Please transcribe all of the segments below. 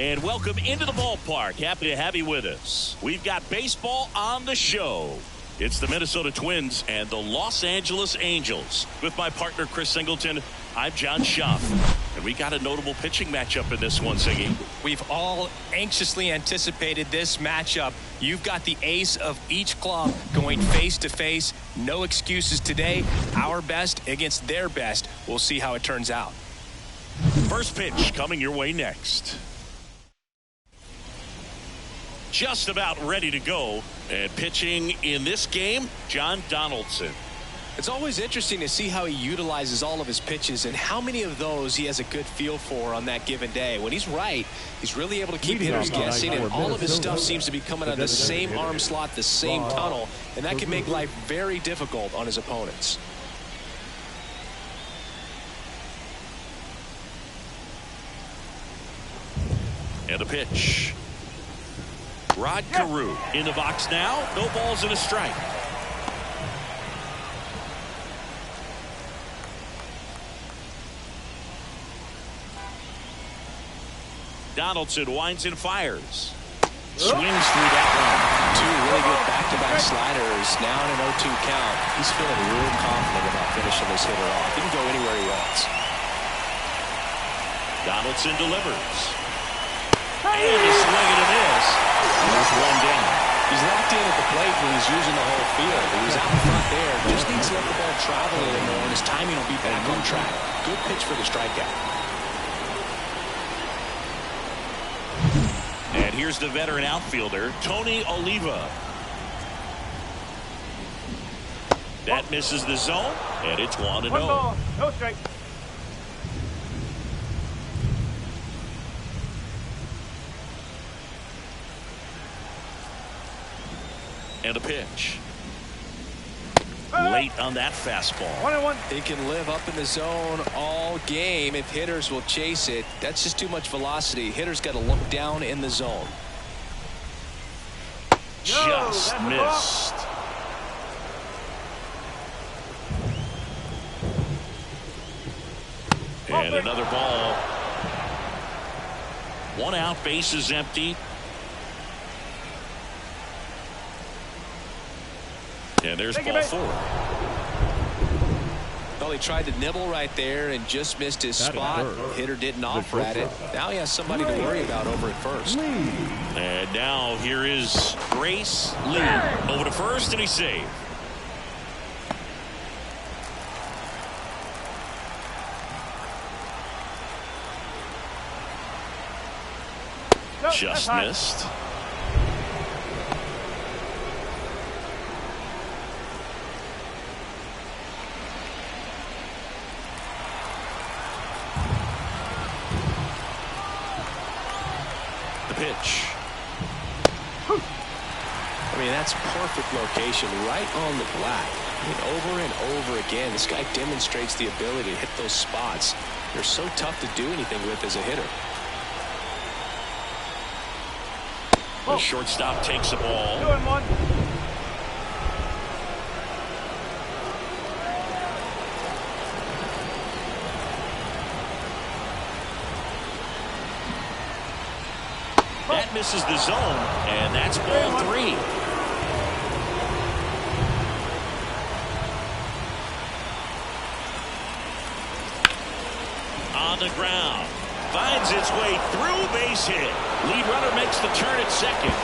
And welcome into the ballpark. Happy to have you with us. We've got baseball on the show. It's the Minnesota Twins and the Los Angeles Angels. With my partner, Chris Singleton, I'm John Schaff. And we got a notable pitching matchup in this one, Singy. We've all anxiously anticipated this matchup. You've got the ace of each club going face-to-face. No excuses today. Our best against their best. We'll see how it turns out. First pitch coming your way next. Just about ready to go. And pitching in this game, John Donaldson. It's always interesting to see how he utilizes all of his pitches and how many of those he has a good feel for on that given day. When he's right, he's really able to keep hitters guessing, and all of his stuff seems to be coming out of the same arm slot, the same tunnel, and that can make life very difficult on his opponents. And a pitch. Rod Carew in the box now. No balls and a strike. Donaldson winds and fires. Swings through that one. Two really good back-to-back sliders. Now in an 0-2 count. He's feeling real confident about finishing this hitter off. He can go anywhere he wants. Donaldson delivers. And a swing and a miss. There's one down. He's locked in at the plate when he's using the whole field. He was out in front there. Just needs to let the ball travel a little more, and his timing will be back on track. Good pitch for the strikeout. And here's the veteran outfielder, Tony Oliva. That misses the zone, and it's 1-0. One ball, no strike. And a pitch. Late on that fastball. 1-1. It can live up in the zone all game if hitters will chase it. That's just too much velocity. Hitters got to look down in the zone. Just missed. And another ball. One out, base is empty. And there's ball 4. Well, he tried to nibble right there and just missed his spot. Hitter didn't offer at it. Now he has somebody to worry about over at first. And now here is Grace Lee. Over to first, and he's saved. Just missed. Pitch. I mean, that's perfect location right on the black. I mean, over and over again, this guy demonstrates the ability to hit those spots. They're so tough to do anything with as a hitter. The shortstop takes the ball. 2-1. That misses the zone, and that's ball 3. On the ground. Finds its way through, base hit. Lead runner makes the turn at second.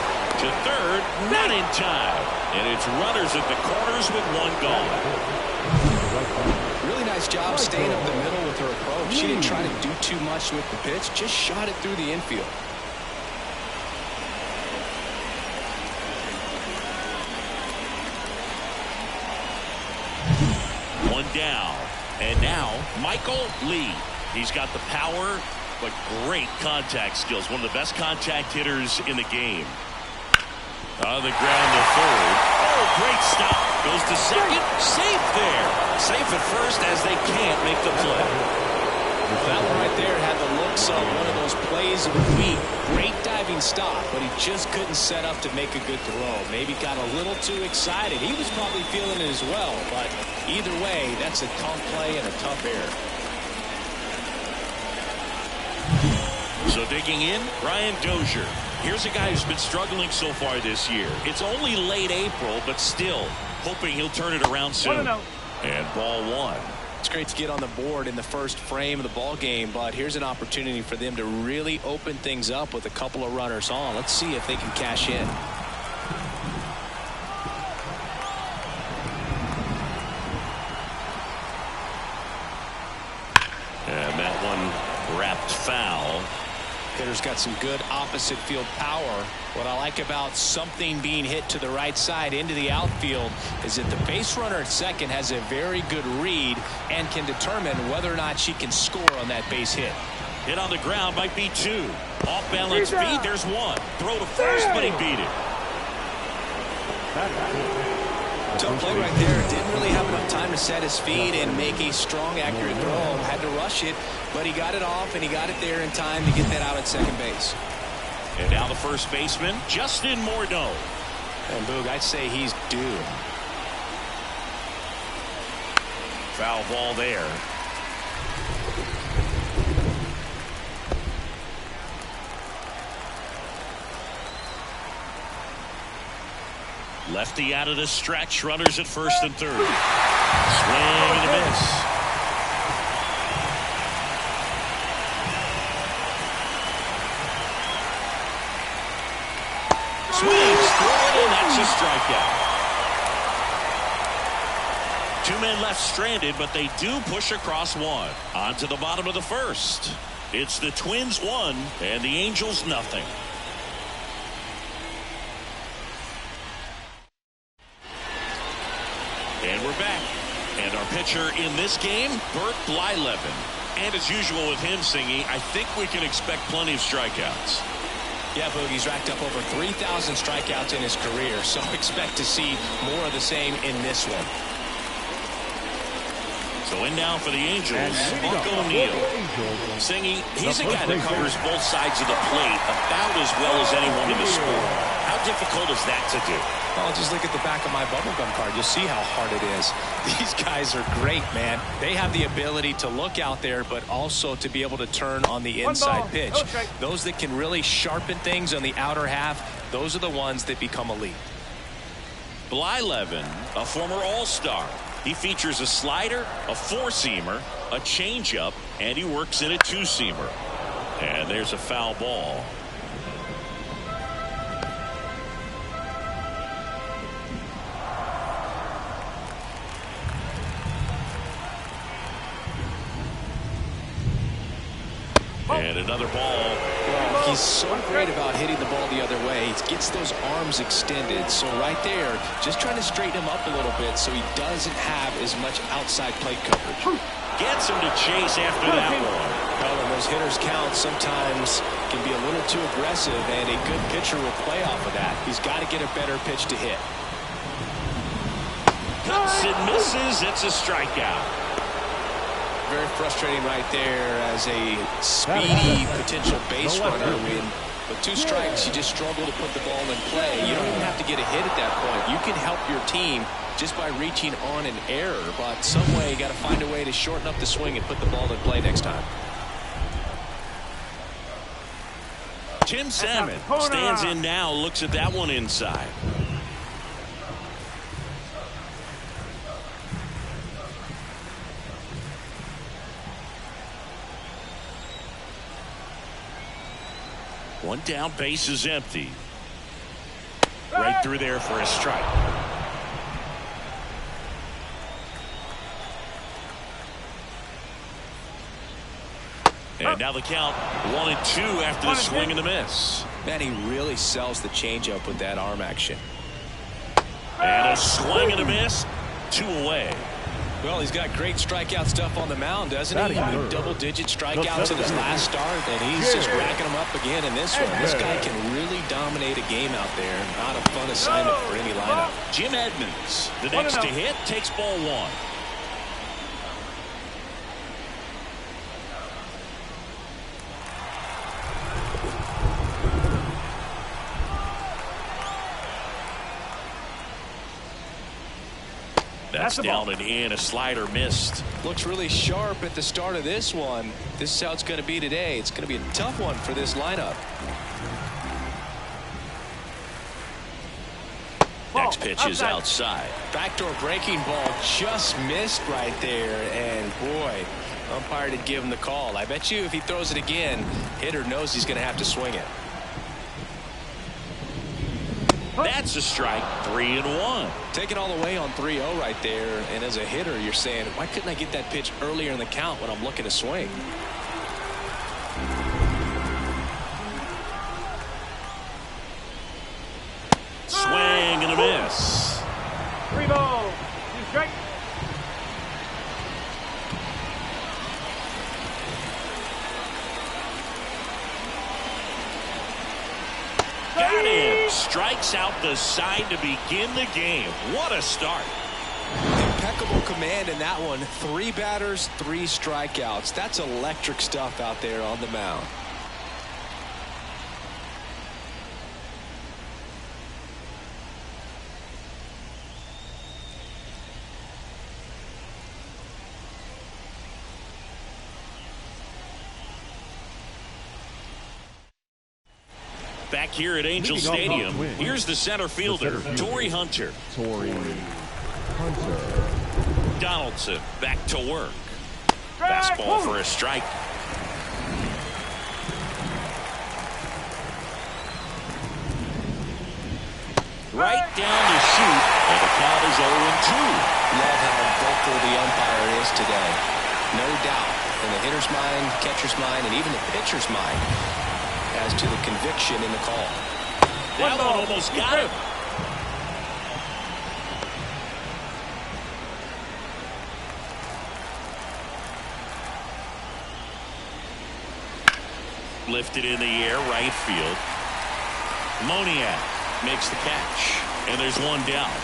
To third, not in time. And it's runners at the corners with one gone. Really nice job staying up the middle with her approach. She didn't try to do too much with the pitch, just shot it through the infield. One down. And now, Michael Lee. He's got the power, but great contact skills. One of the best contact hitters in the game. On the ground to third. Oh, great stop. Goes to second. Safe there. Safe at first as they can't make the play. Well, that one right there had the looks of one of those plays of the week. Great diving stop, but he just couldn't set up to make a good throw. Maybe got a little too excited. He was probably feeling it as well, but either way, that's a tough play and a tough error. So digging in, Brian Dozier. Here's a guy who's been struggling so far this year. It's only late April, but still hoping he'll turn it around soon. And ball one. It's great to get on the board in the first frame of the ball game, but here's an opportunity for them to really open things up with a couple of runners on. Let's see if they can cash in. And that one wrapped foul. Hitter's got some good opposite field power. What I like about something being hit to the right side into the outfield is that the base runner at second has a very good read and can determine whether or not she can score on that base hit. Hit on the ground might be two. Off balance feed, there's one. Throw to first, but he beat it. Tough play right there. Didn't really have enough time to set his feet and make a strong, accurate throw. Had to rush it, but he got it off, and he got it there in time to get that out at second base. And now the first baseman, Justin Morneau. And Boog, I'd say he's due. Foul ball there. Lefty out of the stretch. Runners at first and third. Swing and a miss. Swings through it, and that's a strikeout. Two men left stranded, but they do push across one. On to the bottom of the first. It's the Twins 1 and the Angels nothing. And we're back. And our pitcher in this game, Bert Blyleven. And as usual with him, Singy, I think we can expect plenty of strikeouts. Yeah, Boogie's racked up over 3,000 strikeouts in his career, so expect to see more of the same in this one. So in now for the Angels, Mark O'Neill. Singy, he's a guy that covers both sides of the plate about as well as anyone in the sport. How difficult is that to do? Well, just look at the back of my bubblegum card. You'll see how hard it is. These guys are great, man. They have the ability to look out there, but also to be able to turn on the inside pitch. Those that can really sharpen things on the outer half, those are the ones that become elite. Blyleven, a former All-Star. He features a slider, a four-seamer, a changeup, and he works in a two-seamer. And there's a foul ball. And another ball. Well, he's so great about hitting the ball the other way. He gets those arms extended. So right there, just trying to straighten him up a little bit so he doesn't have as much outside plate coverage. Gets him to chase after that one. Well, and those hitters count sometimes can be a little too aggressive, and a good pitcher will play off of that. He's got to get a better pitch to hit. Cuts and misses. It's a strikeout. Very frustrating right there as a speedy potential base runner. With two strikes, you just struggle to put the ball in play. You don't even have to get a hit at that point. You can help your team just by reaching on an error, but some way you got to find a way to shorten up the swing and put the ball in play next time. Tim Salmon stands in now, looks at that one inside. One down, base is empty. Right through there for a strike. And now the count 1-2 after the swing and the miss. Man, he really sells the changeup with that arm action. And a swing and a miss. 2 away. Well, he's got great strikeout stuff on the mound, doesn't he? Double-digit strikeouts in his last start, and he's just racking them up again in this one. This guy can really dominate a game out there. Not a fun assignment for any lineup. Jim Edmonds, the next to hit, takes ball one. That's down and in. A slider missed. Looks really sharp at the start of this one. This is how it's going to be today. It's going to be a tough one for this lineup. Next pitch is outside. Backdoor breaking ball just missed right there. And boy, umpire did give him the call. I bet you if he throws it again, hitter knows he's going to have to swing it. That's a strike. 3-1. Taking all the way on 3-0 right there. And as a hitter, you're saying, why couldn't I get that pitch earlier in the count when I'm looking to swing? Swing and a miss. 3 balls, 2 strikes. Got him. Strikes out the side to begin the game. What a start. Impeccable command in that one. 3 batters, 3 strikeouts. That's electric stuff out there on the mound. Back here at Angel Stadium, here's the center fielder, Torrey Hunter. Donaldson back to work. Fastball for a strike. Right down to shoot, and the count is 0-2. Love how vocal the umpire is today. No doubt in the hitter's mind, catcher's mind, and even the pitcher's mind as to the conviction in the call. That one almost got him. Lifted in the air, right field. Moniak makes the catch, and there's one down.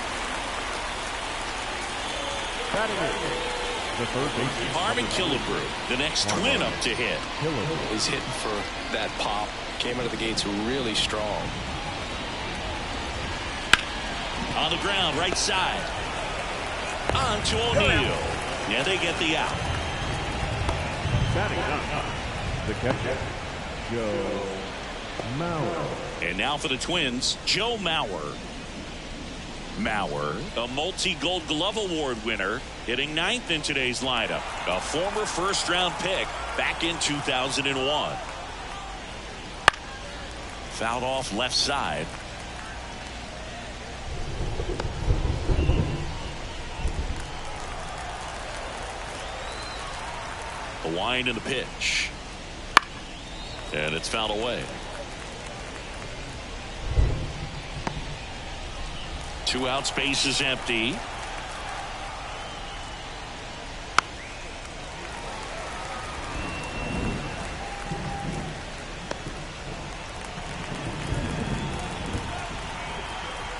Harmon Killebrew, the next twin up to hit. He's hitting for that pop. Came out of the gates really strong. On the ground, right side. On to O'Neill. Yeah, they get the out. Batting up, the catcher, Joe Mauer. And now for the Twins, Joe Mauer. Mauer, a multi-Gold Glove Award winner, hitting 9th in today's lineup. A former first-round pick back in 2001. Fouled off left side. A wind in the pitch. And it's fouled away. 2 outs, base is empty.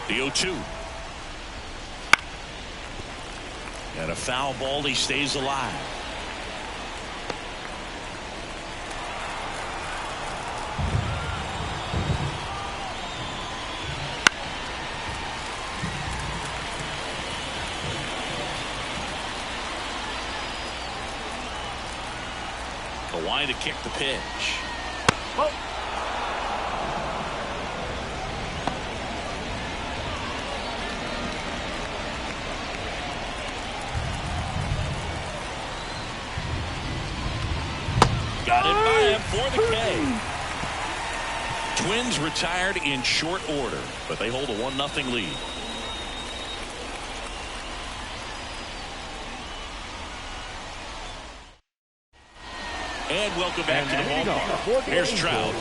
The 0-2. And a foul ball. He stays alive. The line to kick the pitch. Oh. Got it by him for the K. Twins retired in short order, but they hold a 1-0 lead. And welcome back to the ballpark. Here's Trout.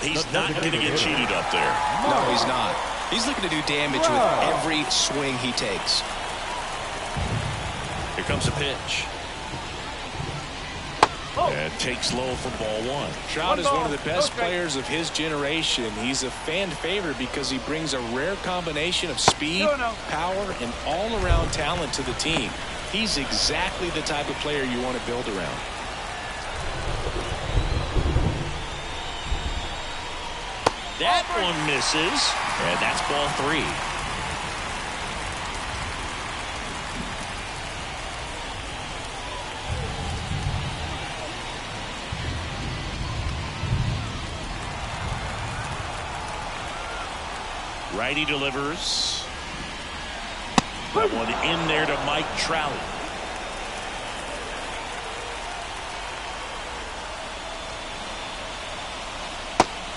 He's not going to get cheated up there. No, he's not. He's looking to do damage with every swing he takes. Here comes a pitch. And takes low for ball 1. Trout is one of the best players of his generation. He's a fan favorite because he brings a rare combination of speed, power, and all-around talent to the team. He's exactly the type of player you want to build around. That one misses, and that's ball 3. Righty delivers. That one in there to Mike Trout.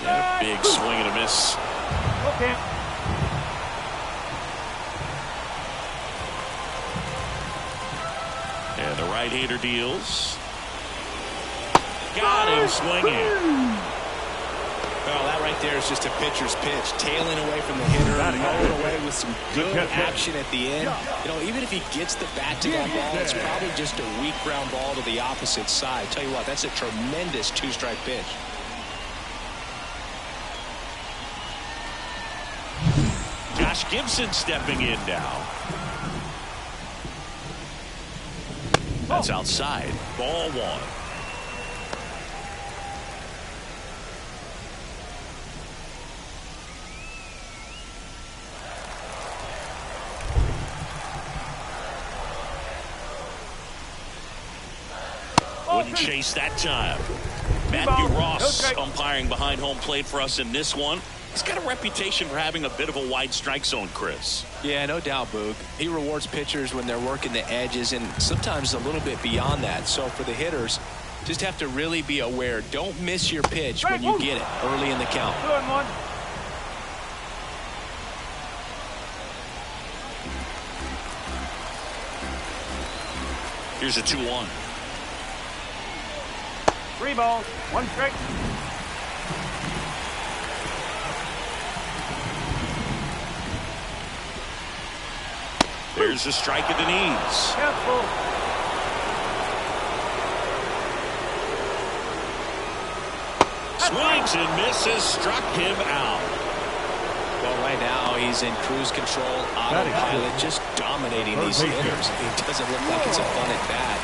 Yeah, big swing and a miss. Okay. And the right-hander deals. Got him swinging. Well, that right there is just a pitcher's pitch. Tailing away from the hitter, rolling away with some good action at the end. You know, even if he gets the bat to that ball, it's probably just a weak ground ball to the opposite side. Tell you what, that's a tremendous two-strike pitch. Josh Gibson stepping in now. That's outside. Ball one. Wouldn't chase that time. Matthew Ross umpiring behind home plate for us in this one. He's got a reputation for having a bit of a wide strike zone, Chris. Yeah, no doubt, Boog. He rewards pitchers when they're working the edges and sometimes a little bit beyond that. So for the hitters, just have to really be aware. Don't miss your pitch when you get it early in the count. 2-1. Here's a 2-1. 3 balls, 1 strike. There's a strike at the knees. Careful. Swings and misses, struck him out. Well, right now he's in cruise control, autopilot, just dominating these hitters. It doesn't look like it's a fun at bat.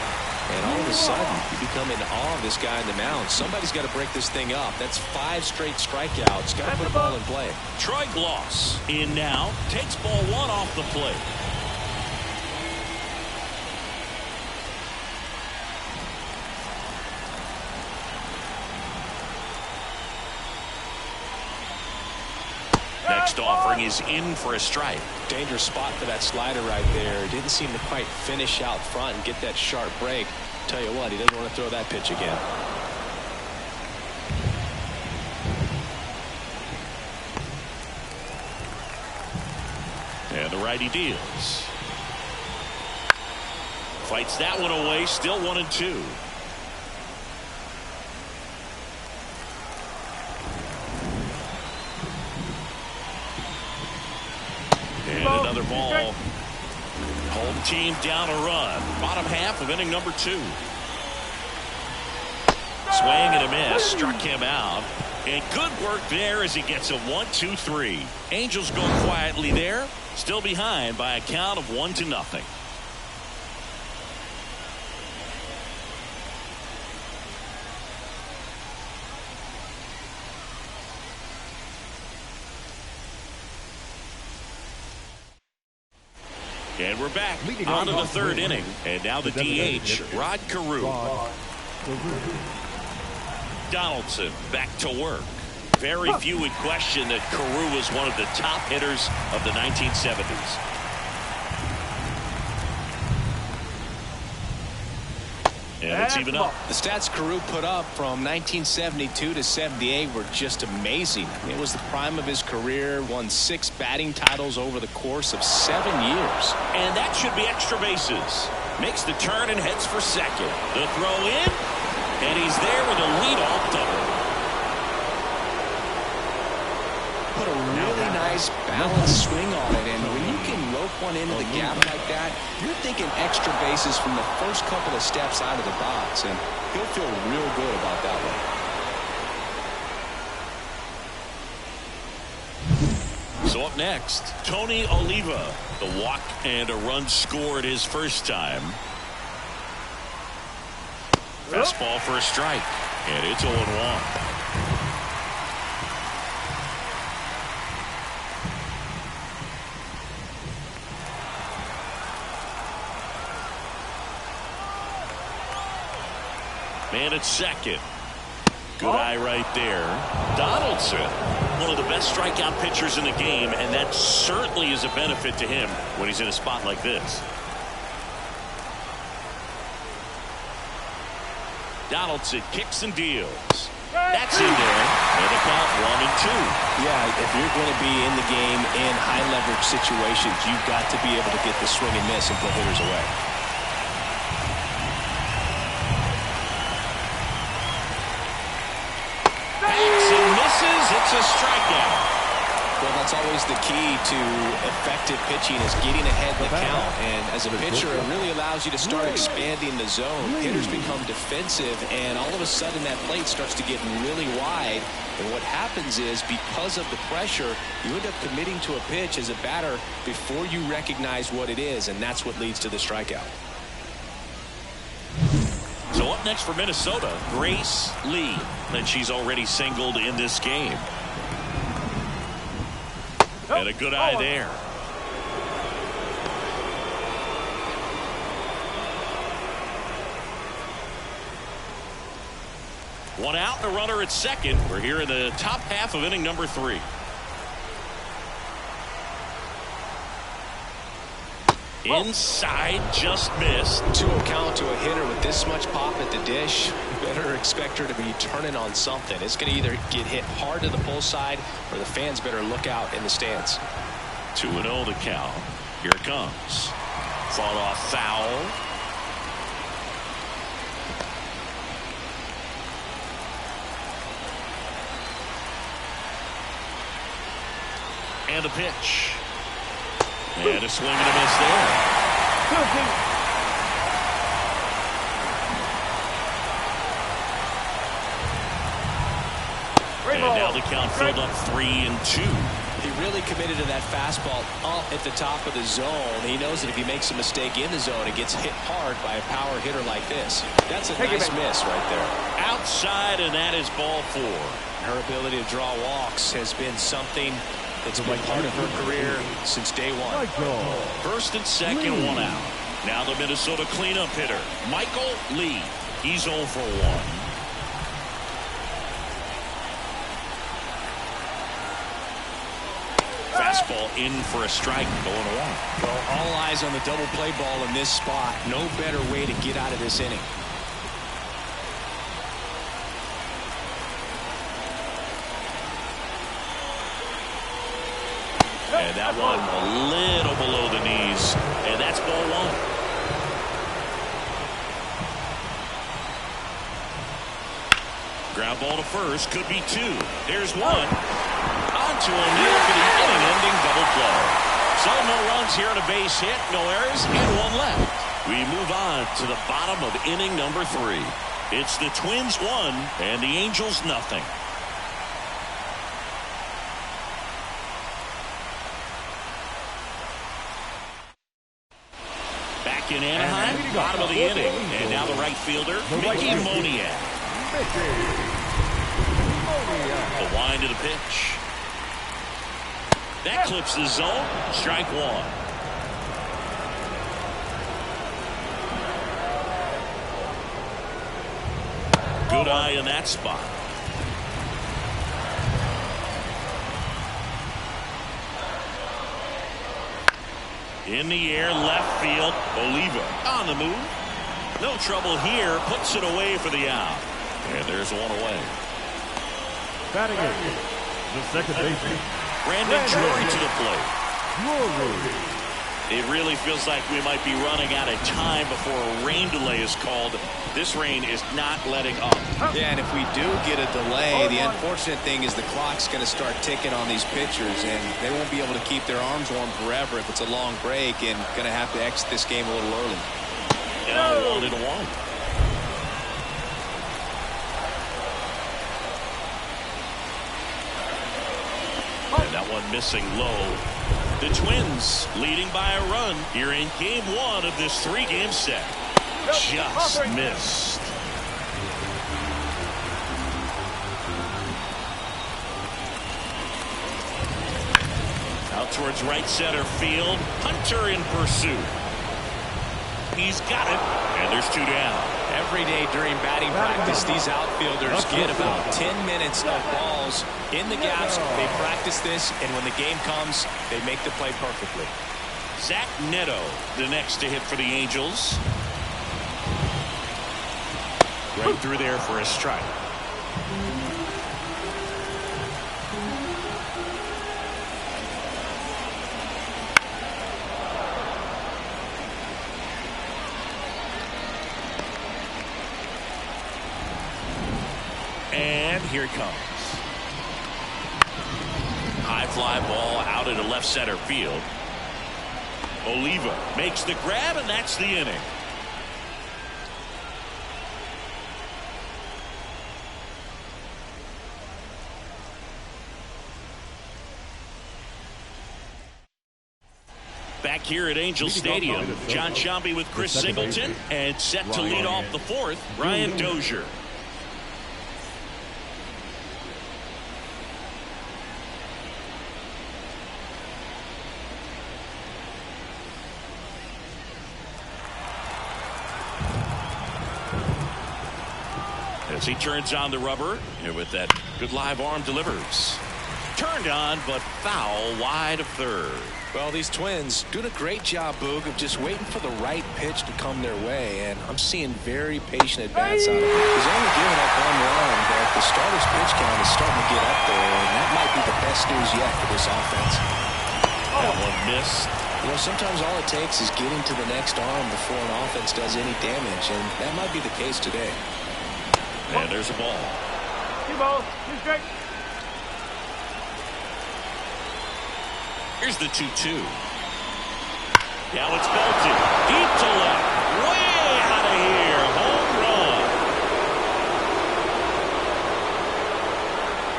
And all of a sudden, you become in awe of this guy on the mound. Somebody's got to break this thing up. That's 5 straight strikeouts. Got to put a ball in play. Troy Gloss in now. Takes ball 1 off the plate. Next offering is in for a strike. Dangerous spot for that slider right there. Didn't seem to quite finish out front and get that sharp break. Tell you what, he doesn't want to throw that pitch again. And the righty deals. Fights that one away. Still 1-2. And another ball. Home team down a run. Bottom half of inning number 2. Swing and a miss. Struck him out. And good work there as he gets a 1-2-3. Angels go quietly there. Still behind by a count of 1-0. And we're back on to the 3rd inning. And now the DH, Rod Carew. Donaldson back to work. Very few would question that Carew was one of the top hitters of the 1970s. And it's even up. The stats Carew put up from 1972 to 78 were just amazing. It was the prime of his career, won 6 batting titles over the course of 7 years. And that should be extra bases. Makes the turn and heads for second. The throw in, and he's there with a leadoff double. Put a really nice balanced swing on it, and when you can rope one into the gap like that, you're thinking extra bases from the first couple of steps out of the box, and he'll feel real good about that one. So up next, Tony Oliva. The walk and a run scored his first time. Fastball for a strike, and it's 0-1. Man at second. Good eye right there. Donaldson one of the best strikeout pitchers in the game, and that certainly is a benefit to him when he's in a spot like this. Donaldson kicks and deals. That's in there. And the count 1-2. Yeah, if you're going to be in the game in high leverage situations, you've got to be able to get the swing and miss and put hitters away. Backs and misses. It's a strikeout. Well, that's always the key to effective pitching is getting ahead in the count. And as a pitcher, it really allows you to start expanding the zone. Hitters become defensive, and all of a sudden that plate starts to get really wide. And what happens is, because of the pressure, you end up committing to a pitch as a batter before you recognize what it is, and that's what leads to the strikeout. So up next for Minnesota, Grace Lee. And she's already singled in this game. And a good eye there. One out and a runner at second. We're here in the top half of inning number 3. Inside, just missed. 2-0 count to a hitter with this much pop at the dish. You better expect her to be turning on something. It's going to either get hit hard to the pull side, or the fans better look out in the stands. 2-0 the count. Here it comes. Fought off foul. And a pitch. And a swing and a miss there. And now the count filled up 3-2. He really committed to that fastball up at the top of the zone. He knows that if he makes a mistake in the zone, it gets hit hard by a power hitter like this. That's a nice miss right there. Outside, and that is ball 4. Her ability to draw walks has been something that's been part of her career since day one. First and second, 1 out. Now the Minnesota cleanup hitter, Michael Lee. He's 0 for 1. Fastball in for a strike, going away. Well, all eyes on the double play ball in this spot. No better way to get out of this inning. And that one a little below the knees. And that's ball 1. Ground ball to first. Could be 2. There's 1. On to O'Neill for the inning-ending double play. So no runs here and a base hit. No errors and 1 left. We move on to the bottom of inning number 3. It's the Twins 1 and the Angels nothing. In Anaheim, bottom of the inning, and now the right fielder, Mickey Moniak. The wind of the pitch. That clips the zone. Strike 1. Good eye in that spot. In the air, left field, Oliva on the move. No trouble here, puts it away for the out. And there's 1 away. Batting it, the second baseman, Brandon Drury to the plate. It really feels like we might be running out of time before a rain delay is called. This rain is not letting up. Yeah, and if we do get a delay, the unfortunate thing is the clock's going to start ticking on these pitchers, and they won't be able to keep their arms warm forever if it's a long break, and going to have to exit this game a little early. And 1-1. And that one missing low. The Twins leading by a run here in game 1 of this 3-game set. Just missed. Out towards right center field. Hunter in pursuit. He's got it. And there's 2 down. Every day during batting practice, these outfielders get about 10 minutes of balls in the gaps. They practice this, and when the game comes, they make the play perfectly. Zach Neto, the next to hit for the Angels. Right through there for a strike. And here it comes. High fly ball out into left center field. Oliva makes the grab, and that's the inning. Back here at Angel Stadium, John Sciambi with Chris Singleton, and set to lead off the fourth, Brian Dozier. As he turns on the rubber, and with that good live arm delivers. Turned on, but foul wide of third. Well, these Twins doing a great job, Boog, of just waiting for the right pitch to come their way, and I'm seeing very patient at-bats out of it. He's only giving up 1 run, but the starter's pitch count is starting to get up there, and that might be the best news yet for this offense. That one missed. You know, sometimes all it takes is getting to the next arm before an offense does any damage, and that might be the case today. And there's a ball. 2 balls, 2 strikes. Here's the 2-2. Now it's belted. Deep to left. Way out of here. Home run.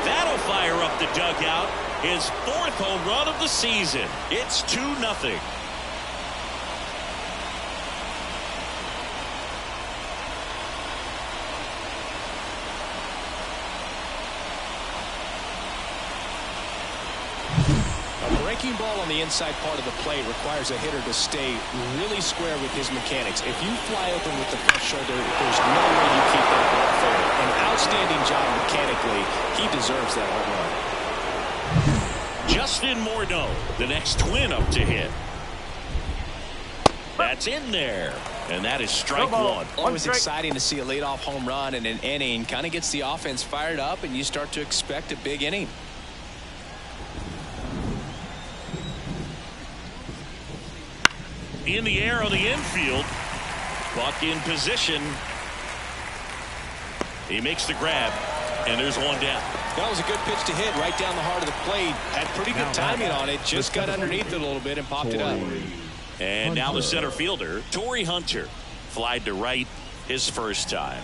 That'll fire up the dugout. His 4th home run of the season. It's 2-0. Breaking ball on the inside part of the plate requires a hitter to stay really square with his mechanics. If you fly open with the front shoulder, there's no way you keep that ball fair. An outstanding job mechanically. He deserves that home run. Justin Morneau, the next Twin up to hit. That's in there. And that is strike one. Always exciting to see a leadoff home run in an inning. Kind of gets the offense fired up, and you start to expect a big inning. In the air on the infield. Buck in position. He makes the grab, and there's one down. That was a good pitch to hit right down the heart of the plate. Had pretty good timing on it. Just got underneath it a little bit and popped it up. And now the center fielder, Torrey Hunter, flied to right his first time.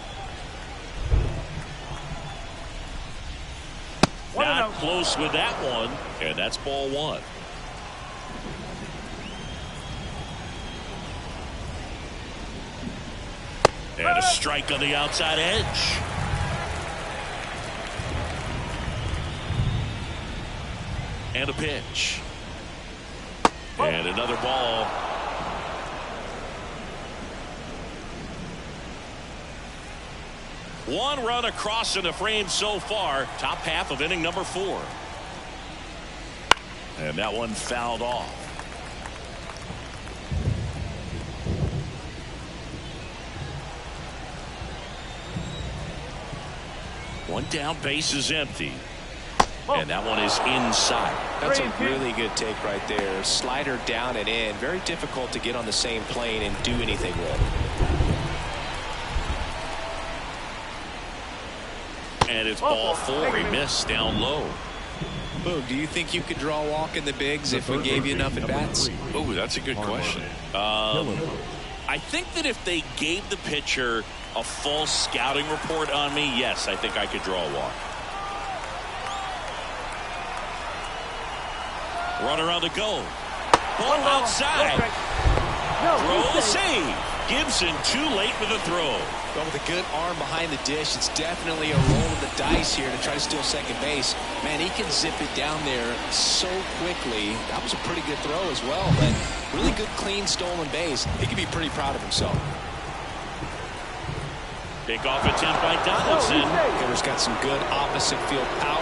Not close with that one, and that's ball one. And a strike on the outside edge. And a pitch. And another ball. One run across in the frame so far. Top half of inning number 4. And that one fouled off. One down, base is empty. And that one is inside. That's a really good take right there. Slider down and in. Very difficult to get on the same plane and do anything with. And it's ball 4. He missed down low. Boog, do you think you could draw a walk in the bigs if we gave you enough at-bats? Oh, that's a good question. I think that if they gave the pitcher a full scouting report on me, yes, I think I could draw a walk. Runner on the go. Ball outside. Throw save. Gibson too late for the throw. Well, with a good arm behind the dish, it's definitely a roll of the dice here to try to steal second base. Man, he can zip it down there so quickly. That was a pretty good throw as well, but really good, clean, stolen base. He can be pretty proud of himself. Pickoff attempt by Donaldson. Hitter's got some good opposite field power.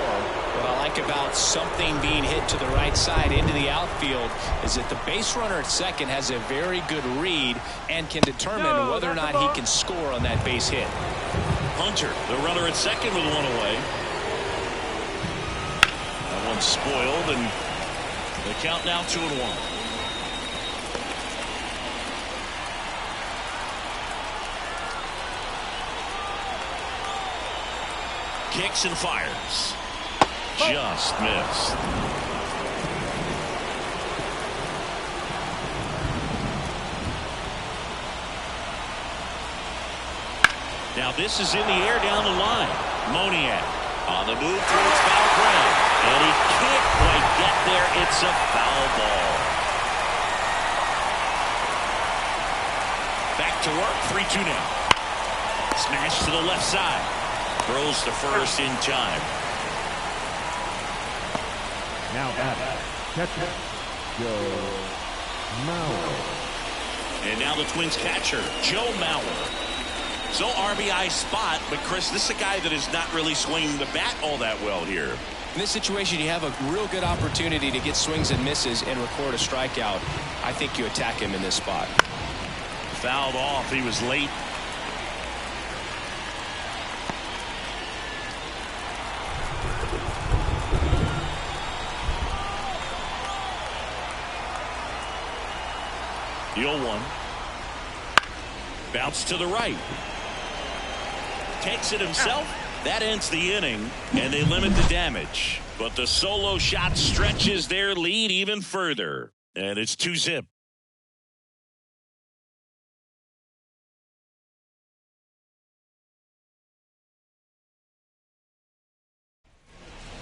What I like about something being hit to the right side into the outfield is that the base runner at second has a very good read and can determine whether or not he can score on that base hit. Hunter, the runner at second with one away. That one's spoiled, and the count now 2-1. Kicks and fires. Just missed. Now this is in the air down the line. Moniak on the move towards foul ground. And he can't quite get there. It's a foul ball. Back to work. 3-2 now. Smash to the left side. Throws to first in time. Now batter, catcher, Joe Mauer. And now the Twins catcher, Joe Mauer. So RBI spot, but Chris, this is a guy that is not really swinging the bat all that well here. In this situation, you have a real good opportunity to get swings and misses and record a strikeout. I think you attack him in this spot. Fouled off. He was late. The 0-1. Bounce to the right. Takes it himself. That ends the inning, and they limit the damage. But the solo shot stretches their lead even further. And it's 2-zip.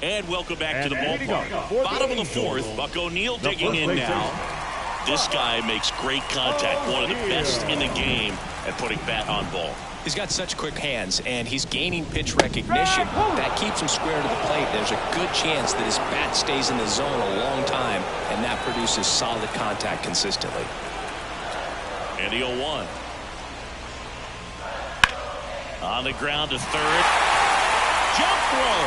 And welcome back to the ballpark. Bottom of the fourth, Buck O'Neil digging in now. This guy makes great contact. One of the best in the game at putting bat on ball. He's got such quick hands, and he's gaining pitch recognition. That keeps him square to the plate. There's a good chance that his bat stays in the zone a long time, and that produces solid contact consistently. And the 0-1. On the ground to third. Jump throw,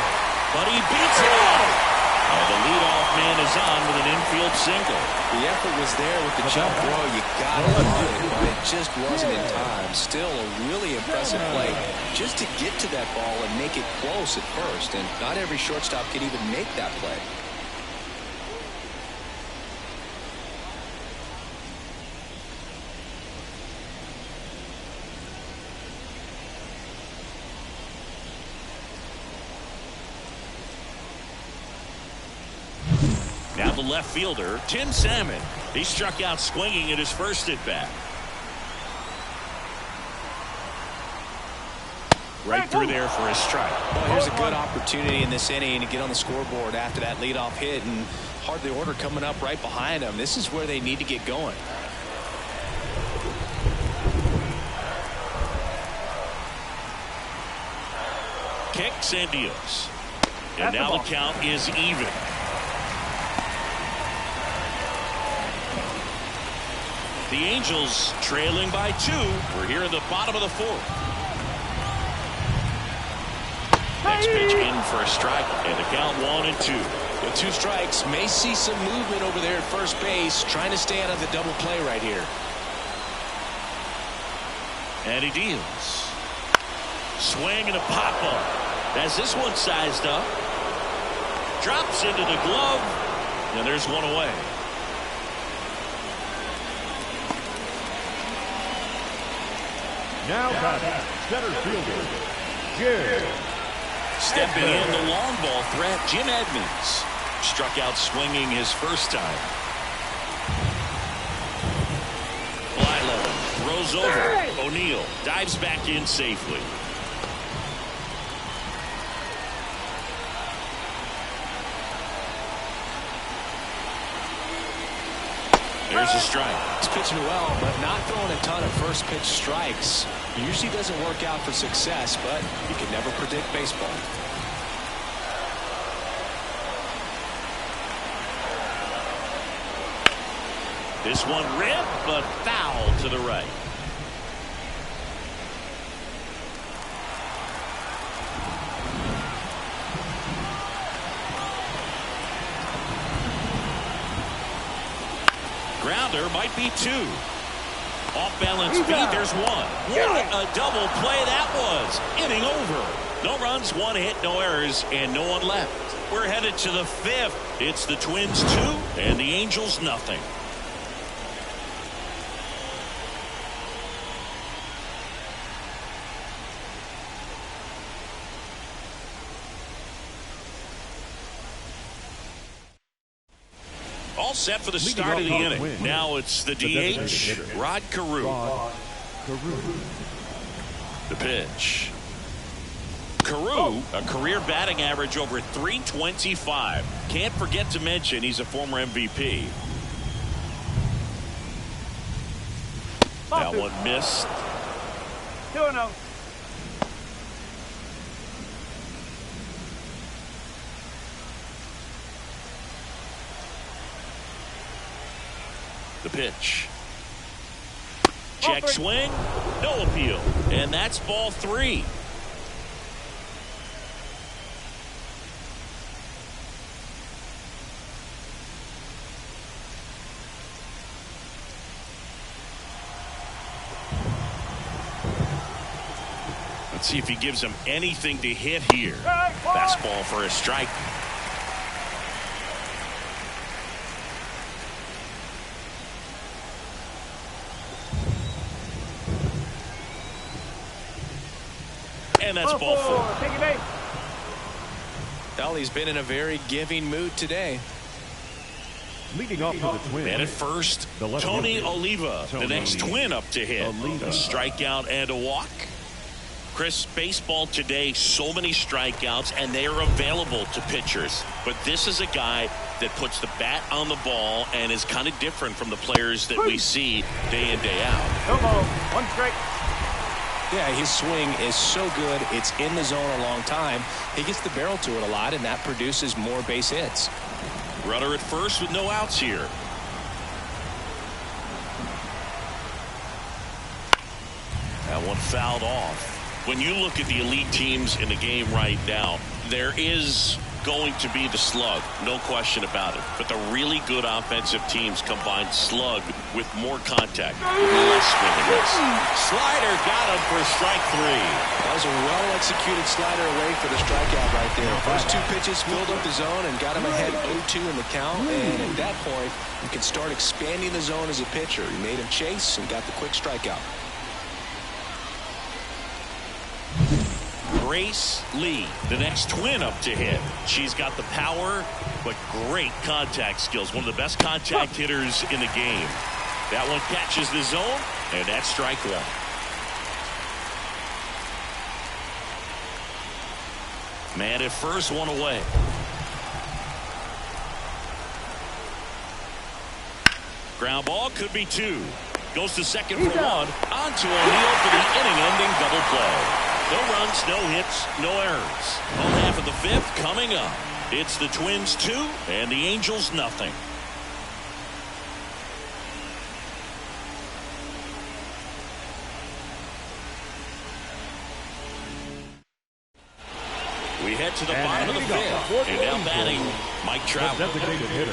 but he beats it off. The leadoff man is on with an infield single. The effort was there with the jump throw. You got to love it, but it just wasn't in time. Still a really impressive play just to get to that ball and make it close at first. And not every shortstop can even make that play. Now the left fielder, Tim Salmon. He struck out swinging at his first at-bat. Right through there for a strike. Well, here's a good opportunity in this inning to get on the scoreboard after that leadoff hit, and hardly order coming up right behind them. This is where they need to get going. Kicks and deals. And now the count is even. The Angels trailing by 2. We're here in the bottom of the fourth. Next pitch in for a strike, and the count 1-2. With 2 strikes, may see some movement over there at first base, trying to stay out of the double play right here. And he deals. Swing and a pop-up. As this one sized up. Drops into the glove, and there's one away. Now batting, center fielder, Jim Stepping in the long ball threat, Jim Edmonds. Struck out swinging his first time. Fly level, throws over. O'Neil dives back in safely. There's a strike. He's pitching well, but not throwing a ton of first pitch strikes. Usually doesn't work out for success, but you can never predict baseball. This one ripped, but foul to the right. grounder might be 2. Off-balance speed, there's 1. What a double play that was. Inning over. No runs, 1 hit, no errors, and no one left. We're headed to the 5th. It's the Twins 2 and the Angels nothing. All set for the start of the inning. Now it's the DH, Rod Carew. The pitch. Carew, a career batting average over 325. Can't forget to mention he's a former MVP. That one missed. 2-0. The pitch. Check swing. No appeal. And that's ball 3. Let's see if he gives him anything to hit here. Fastball for a strike. And that's ball 4. Take it base. Well, he's been in a very giving mood today. Leading off for the Twins. And at first, Tony Oliva, the next Twin up to hit. A strikeout and a walk. Chris, baseball today, so many strikeouts, and they are available to pitchers. But this is a guy that puts the bat on the ball and is kind of different from the players that we see day in, day out. No ball. 1 strike. Yeah, his swing is so good. It's in the zone a long time. He gets the barrel to it a lot, and that produces more base hits. Runner at first with no outs here. That one fouled off. When you look at the elite teams in the game right now, there is going to be the slug, no question about it. But the really good offensive teams combine slug with more contact, less swing and miss. Slider got him for strike 3. That was a well-executed slider away for the strikeout right there. First 2 pitches filled up the zone and got him ahead 0-2 in the count. And at that point, you can start expanding the zone as a pitcher. He made him chase and got the quick strikeout. Grace Lee, the next Twin up to hit. She's got the power, but great contact skills. One of the best contact hitters in the game. That one catches the zone, and that's strike 1. Man at first, 1 away. Ground ball could be 2. Goes to second for 1. On to O'Neill for the inning-ending double play. No runs, no hits, no errors. Home half of the 5th coming up. It's the Twins 2 and the Angels nothing. We head to the bottom of the 5th. And now batting Mike Trout.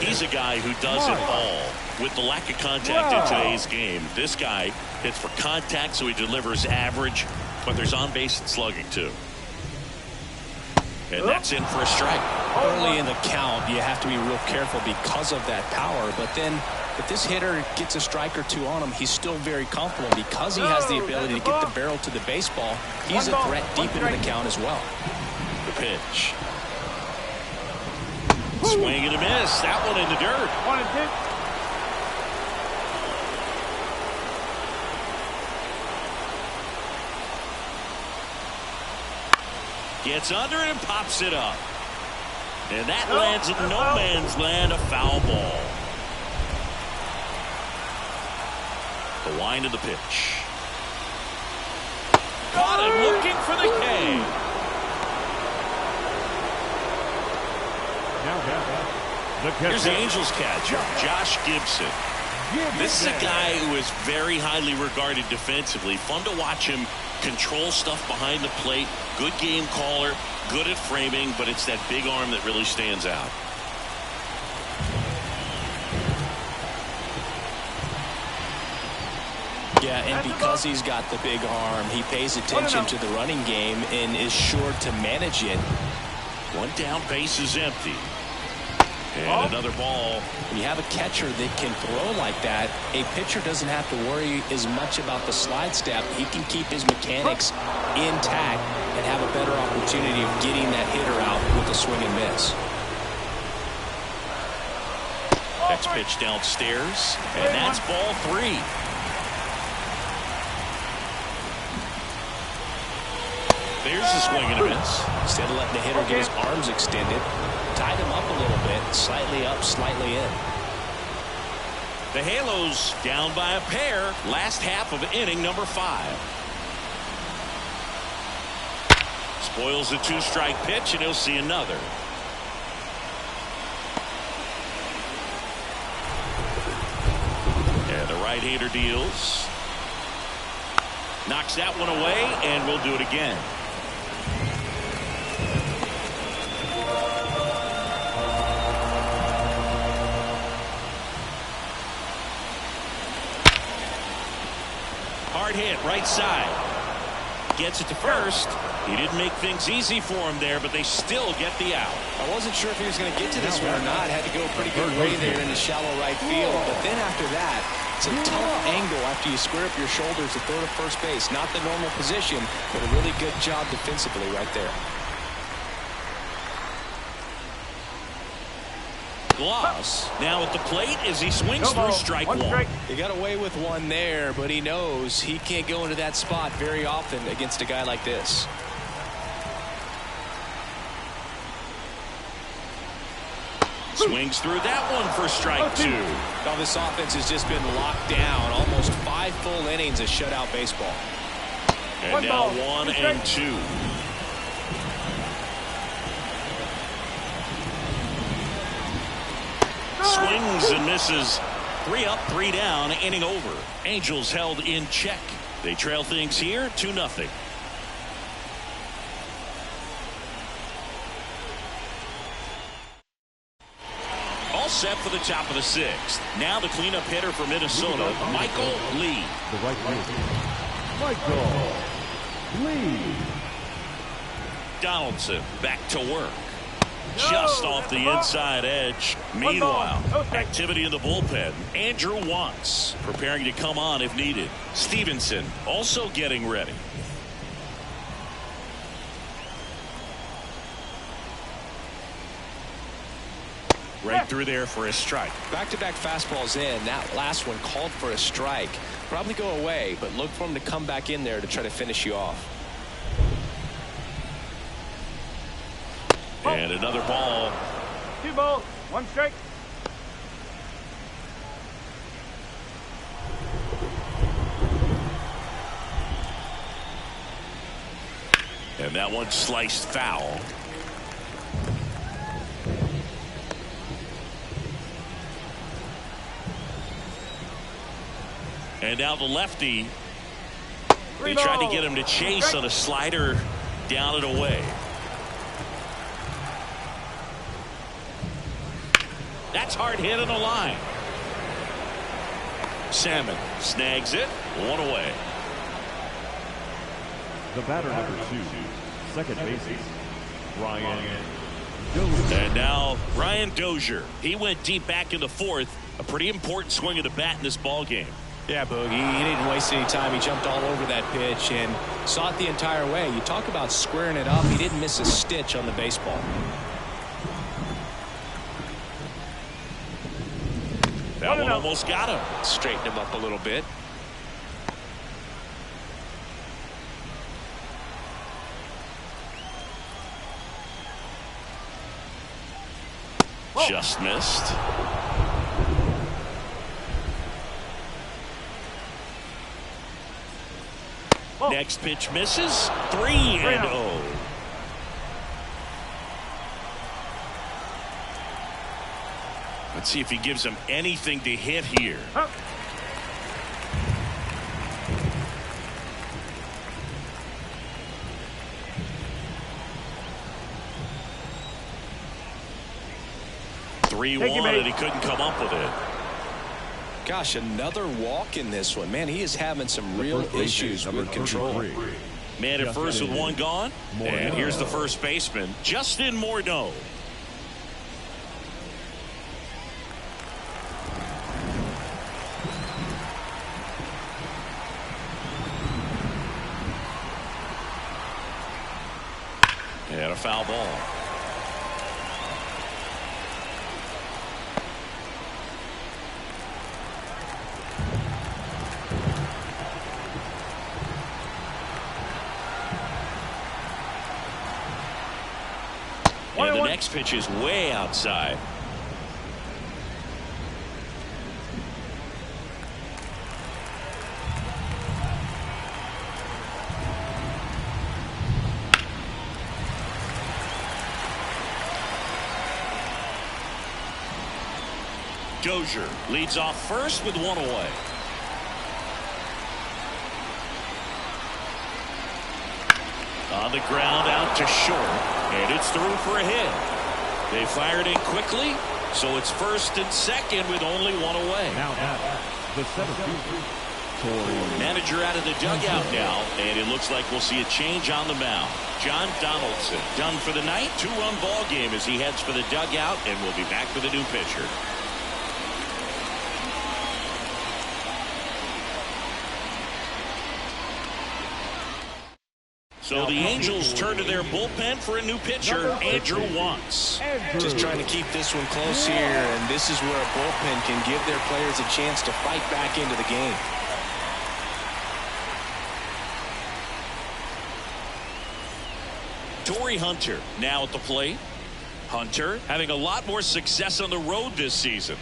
He's a guy who does it all. With the lack of contact in today's game, this guy hits for contact, so he delivers average, but there's on base and slugging too. And that's in for a strike. Early in the count, you have to be real careful because of that power. But then if this hitter gets a strike or 2 on him, he's still very comfortable because he has the ability to get the barrel to the baseball. He's a threat deep into the count as well. The pitch. Swing and a miss. That one in the dirt. 1-2. Gets under it and pops it up. And that lands in no man's land, a foul ball. The line of the pitch. Caught him looking for the K. Here's the Angels catcher, Josh Gibson. This is a guy who is very highly regarded defensively. Fun to watch him control stuff behind the plate. Good game caller, good at framing, but it's that big arm that really stands out. Yeah, and because he's got the big arm, he pays attention to the running game and is sure to manage it. One down, base is empty. And another ball. When you have a catcher that can throw like that, a pitcher doesn't have to worry as much about the slide step. He can keep his mechanics intact and have a better opportunity of getting that hitter out with a swing and miss. Next pitch downstairs, and that's ball 3. There's a swing and a miss. Instead of letting the hitter get his arms extended, tied him up a little bit, slightly up, slightly in. The Halos down by a pair, last half of inning number 5. Spoils a 2-strike pitch, and he'll see another. And the right-hander deals. Knocks that one away, and we'll do it again. Hard hit, right side. Gets it to first. He didn't make things easy for him there, but they still get the out. I wasn't sure if he was going to get to this one or not. Had to go a pretty good way there in the shallow right field. But then after that, it's a tough angle after you square up your shoulders to throw to first base. Not the normal position, but a really good job defensively right there. Gloss now at the plate as he swings through strike 1. He got away with one there, but he knows he can't go into that spot very often against a guy like this. Swings through that one for strike 2. Now this offense has just been locked down. Almost 5 full innings of shutout baseball. And now 1 and 2. Swings and misses. 3 up, 3 down, inning over. Angels held in check. They trail things here 2-0. All set for the top of the 6th. Now the cleanup hitter for Minnesota, Michael Lee. The right fielder, Michael Lee. Donaldson back to work. Just off the inside edge. Meanwhile, activity in the bullpen. Andrew Wantz preparing to come on if needed. Stevenson also getting ready. Right through there for a strike. Back-to-back fastballs in. That last one called for a strike. Probably go away, but look for him to come back in there to try to finish you off. And another ball. 2 balls, 1 strike. And that one sliced foul. And now the lefty. They tried to get him to chase on a slider down and away. That's hard hit on the line. Salmon snags it. 1 away. The batter number 2, second baseman, Brian Dozier. And now Brian Dozier. He went deep back in the 4th. A pretty important swing of the bat in this ball game. Yeah, Boogie, he didn't waste any time. He jumped all over that pitch and saw it the entire way. You talk about squaring it up. He didn't miss a stitch on the baseball. That one almost got him. Straightened him up a little bit. Just missed. Next pitch misses. 3-0. Let's see if he gives him anything to hit here. Huh. Three-1, and he couldn't come up with it. Gosh, another walk in this one. Man, he is having some real issues with control. Man at first with one gone. And here's the first baseman, Justin Morneau. And a foul ball. And the next pitch is way outside. Dozier leads off first with one away. On the ground out to short, and it's through for a hit. They fired in quickly, so it's first and second with only one away. Now the center fielder, Torii. Manager out of the dugout now, and it looks like we'll see a change on the mound. John Donaldson done for the night. 2-run ball game as he heads for the dugout, and we'll be back with a new pitcher. So the Angels turn to their bullpen for a new pitcher, Andrew Wantz. Just trying to keep this one close here, and this is where a bullpen can give their players a chance to fight back into the game. Torii Hunter now at the plate. Hunter having a lot more success on the road this season.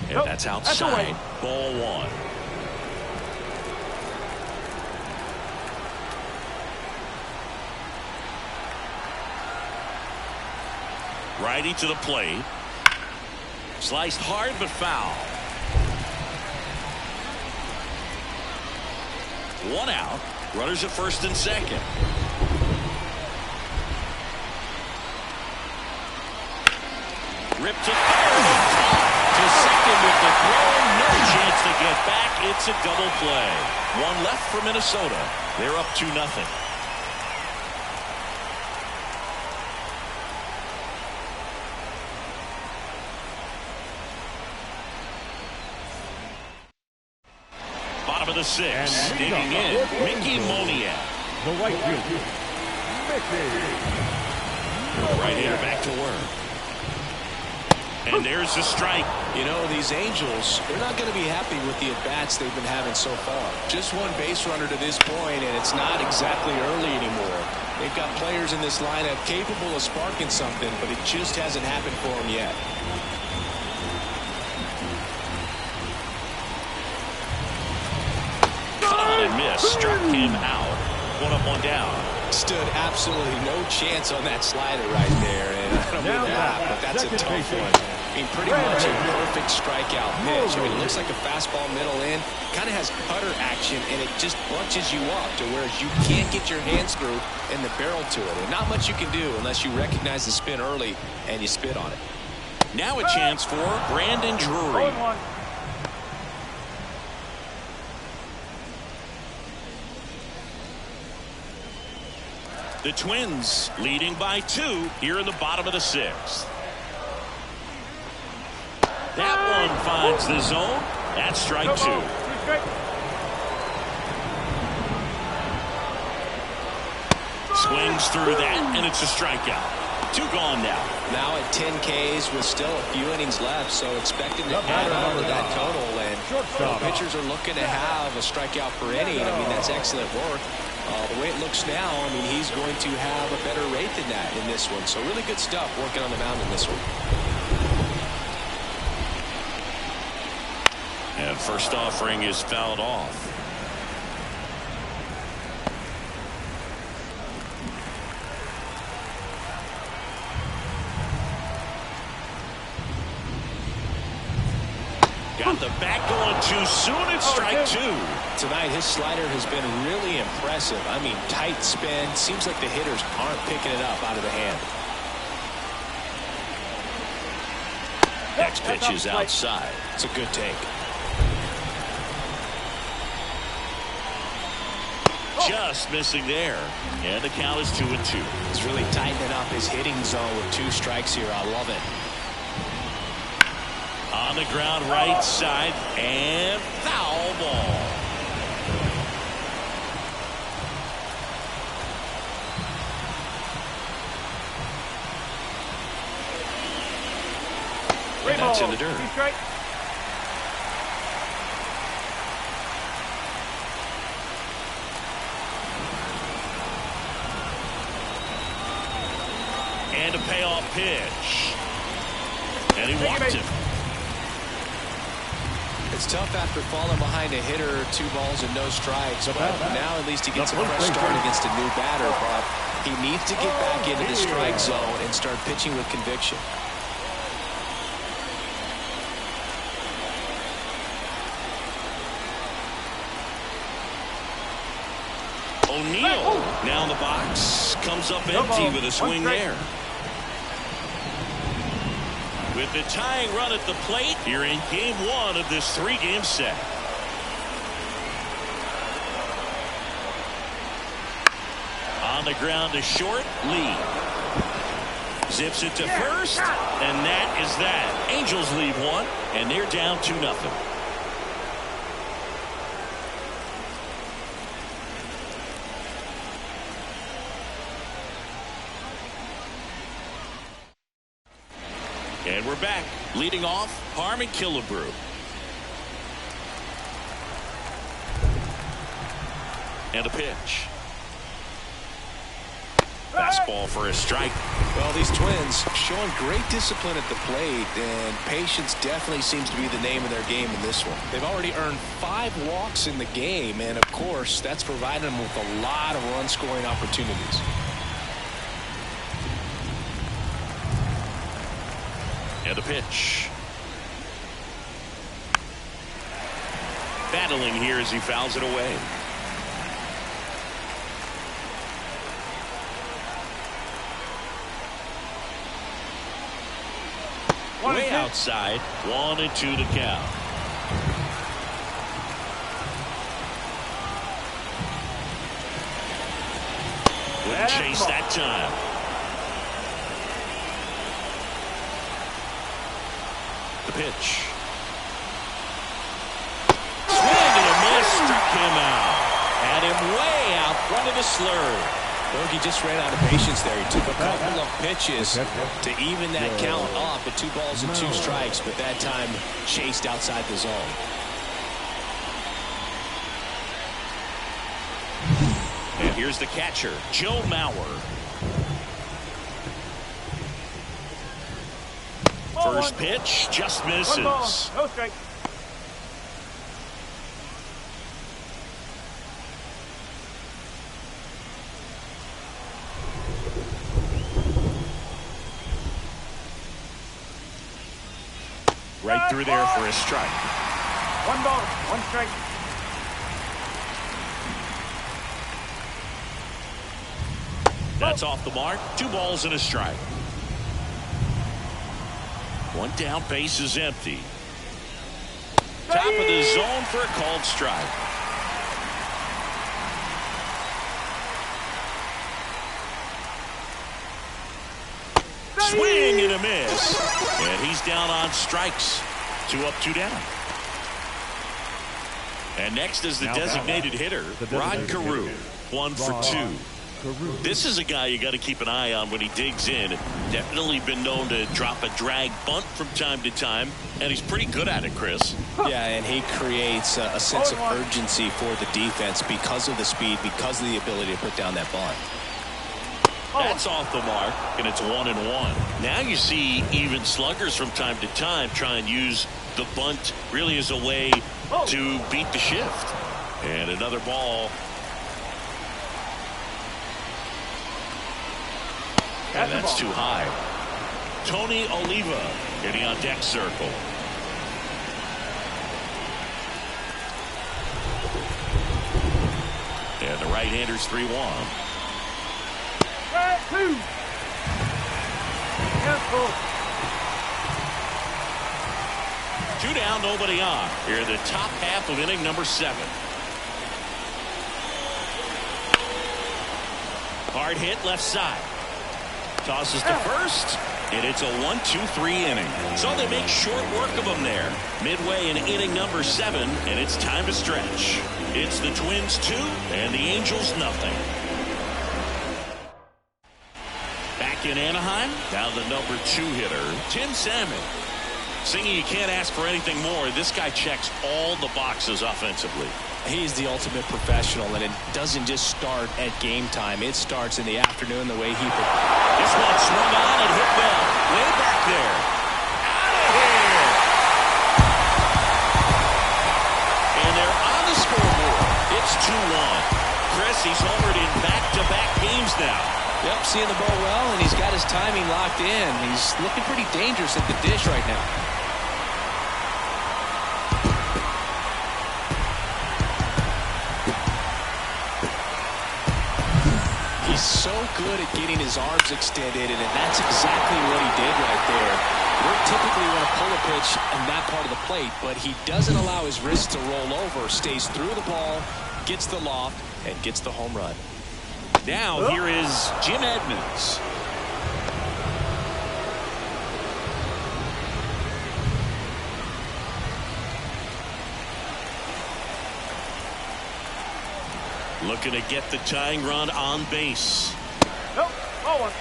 And that's outside. Ball one. Righty to the plate. Sliced hard but foul. One out. Runners at first and second. Ripped to third. To second with the throw. No chance to get back. It's a double play. One left for Minnesota. They're up 2-0. Bottom of the sixth. Digging in. Mickey Moniak. The right fielder, Mickey. Right-hander back to work. And there's the strike. You know, these Angels, they're not going to be happy with the at-bats they've been having so far. Just one base runner to this point, and it's not exactly early anymore. They've got players in this lineup capable of sparking something, but it just hasn't happened for them yet. And miss. Struck him out. One up, one down. Stood absolutely no chance on that slider right there, and I don't mean that, but that's a tough one. I mean, pretty much a perfect strikeout pitch. I mean, it looks like a fastball middle in, kind of has cutter action, and it just bunches you up to where you can't get your hands through and the barrel to it. And not much you can do unless you recognize the spin early and you spit on it. Now a chance for Brandon Drury. The Twins leading by 2 here in the bottom of the sixth. That one finds the zone. That's strike 2. Swings through that, and it's a strikeout. 2 gone now. Now at 10 Ks with still a few innings left, so expecting to add on to that total. And pitchers are looking to have a strikeout per inning. I mean, that's excellent work. The way it looks now, I mean, he's going to have a better rate than that in this one. So really good stuff working on the mound in this one. And first offering is fouled off. Got the bat going too soon. It's strike 2. Tonight, his slider has been really impressive. I mean, tight spin. Seems like the hitters aren't picking it up out of the hand. Next pitch is outside. It's a good take. Just missing there. And the count is 2-2. He's really tightening up his hitting zone with 2 strikes here. I love it. On the ground, right side, and foul ball. And that's in the dirt. And a payoff pitch. And he walked it. It's tough after falling behind a hitter, 2 balls and no strikes, but now at least he gets a fresh start against a new batter, but he needs to get back into the strike zone and start pitching with conviction. O'Neill now in the box, comes up empty with a swing there. With the tying run at the plate, you're in game 1 of this 3-game set. On the ground to short, Lee. Zips it to first, and that is that. Angels lead 1, and they're down 2-0. And we're back. Leading off, Harmon Killebrew. And a pitch. Fastball for a strike. Well, these Twins showing great discipline at the plate, and patience definitely seems to be the name of their game in this one. They've already earned 5 walks in the game, and of course, that's provided them with a lot of run-scoring opportunities. And a pitch. Battling here as he fouls it away. Way outside. 1-2 to count. Wouldn't chase that time. The pitch. Swing and a miss. Struck him out. Had him way out front of the slurve. He just ran out of patience there. He took a couple of pitches to even that count up at 2 balls and 2 strikes, but that time chased outside the zone. And here's the catcher, Joe Mauer. First pitch just misses. 1 ball, no strike. Right through there for a strike. 1 ball, 1 strike. That's off the mark. 2 balls and a strike. 1 down, base is empty. Top of the zone for a called strike. Swing and a miss. And he's down on strikes. 2 up, 2 down. And next is the designated hitter, Rod Carew. 1 for 2. This is a guy you got to keep an eye on when he digs in. Definitely been known to drop a drag bunt from time to time, and he's pretty good at it, Chris. Yeah, and he creates a sense of urgency for the defense because of the speed, because of the ability to put down that bunt. That's off the mark, and it's 1-1. Now you see even sluggers from time to time try and use the bunt really as a way to beat the shift. And another ball. And that's too high. Tony Oliva getting on deck circle. right-handers 3-1. Strike two. Careful. 2 down, nobody on. Here in the top half of inning number 7. Hard hit left side. Tosses to first, and it's a 1-2-3 inning. So they make short work of them there. Midway in inning number 7, and it's time to stretch. It's the Twins 2 and the Angels nothing. Back in Anaheim, down the number 2 hitter, Tim Salmon. Singy, you can't ask for anything more. This guy checks all the boxes offensively. He's the ultimate professional, and it doesn't just start at game time. It starts in the afternoon the way he... This one swung on and hit well. Way back there. Out of here. And they're on the scoreboard. It's 2-1. Chris, he's homered in back-to-back games now. Yep, seeing the ball well, and he's got his timing locked in. He's looking pretty dangerous at the dish right now. He's so good at getting his arms extended, and that's exactly what he did right there. We're typically going to pull a pitch in that part of the plate, but he doesn't allow his wrist to roll over, stays through the ball, gets the loft, and gets the home run. Now here is Jim Edmonds. Looking to get the tying run on base. Nope. Ball one.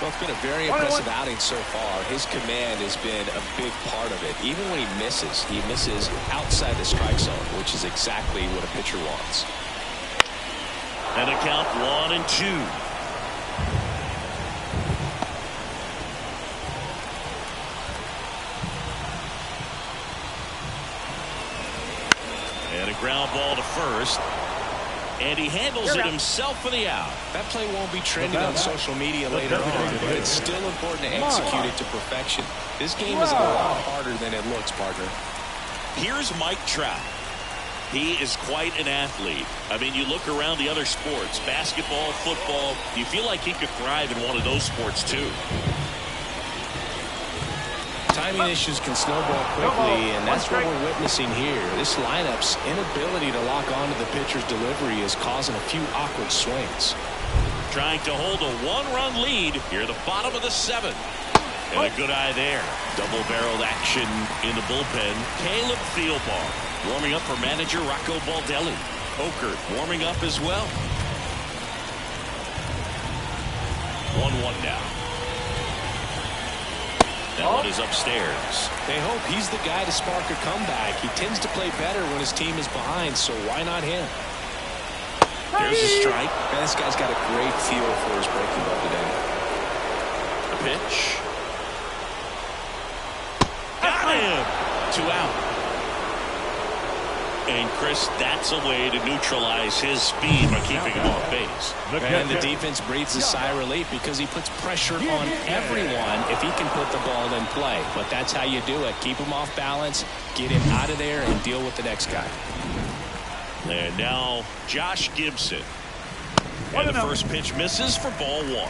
Well, it's been a very impressive outing so far. His command has been a big part of it. Even when he misses outside the strike zone, which is exactly what a pitcher wants. And a count 1-2. And a ground ball to first. And he handles it himself for the out. That play won't be trending on social media later on, but it's still important to execute it to perfection. This game is a lot harder than it looks, partner. Here's Mike Trout. He is quite an athlete. I mean, you look around the other sports, basketball, football, you feel like he could thrive in one of those sports too. Timing issues can snowball quickly, and that's what we're witnessing here. This lineup's inability to lock onto the pitcher's delivery is causing a few awkward swings. Trying to hold a 1-run lead here at the bottom of the 7th. And a good eye there. Double-barreled action in the bullpen. Caleb Thielbar warming up for manager Rocco Baldelli. Okert warming up as well. 1-1 now. That one is upstairs. They hope he's the guy to spark a comeback. He tends to play better when his team is behind, so why not him? There's a strike. Man, this guy's got a great feel for his breaking ball today. A pitch. Got him. 2 out. And Chris, that's a way to neutralize his speed by keeping him off base. And the defense breathes a sigh of relief because he puts pressure on everyone if he can put the ball in play. But that's how you do it. Keep him off balance, get him out of there, and deal with the next guy. And now Josh Gibson. And the first pitch misses for ball 1.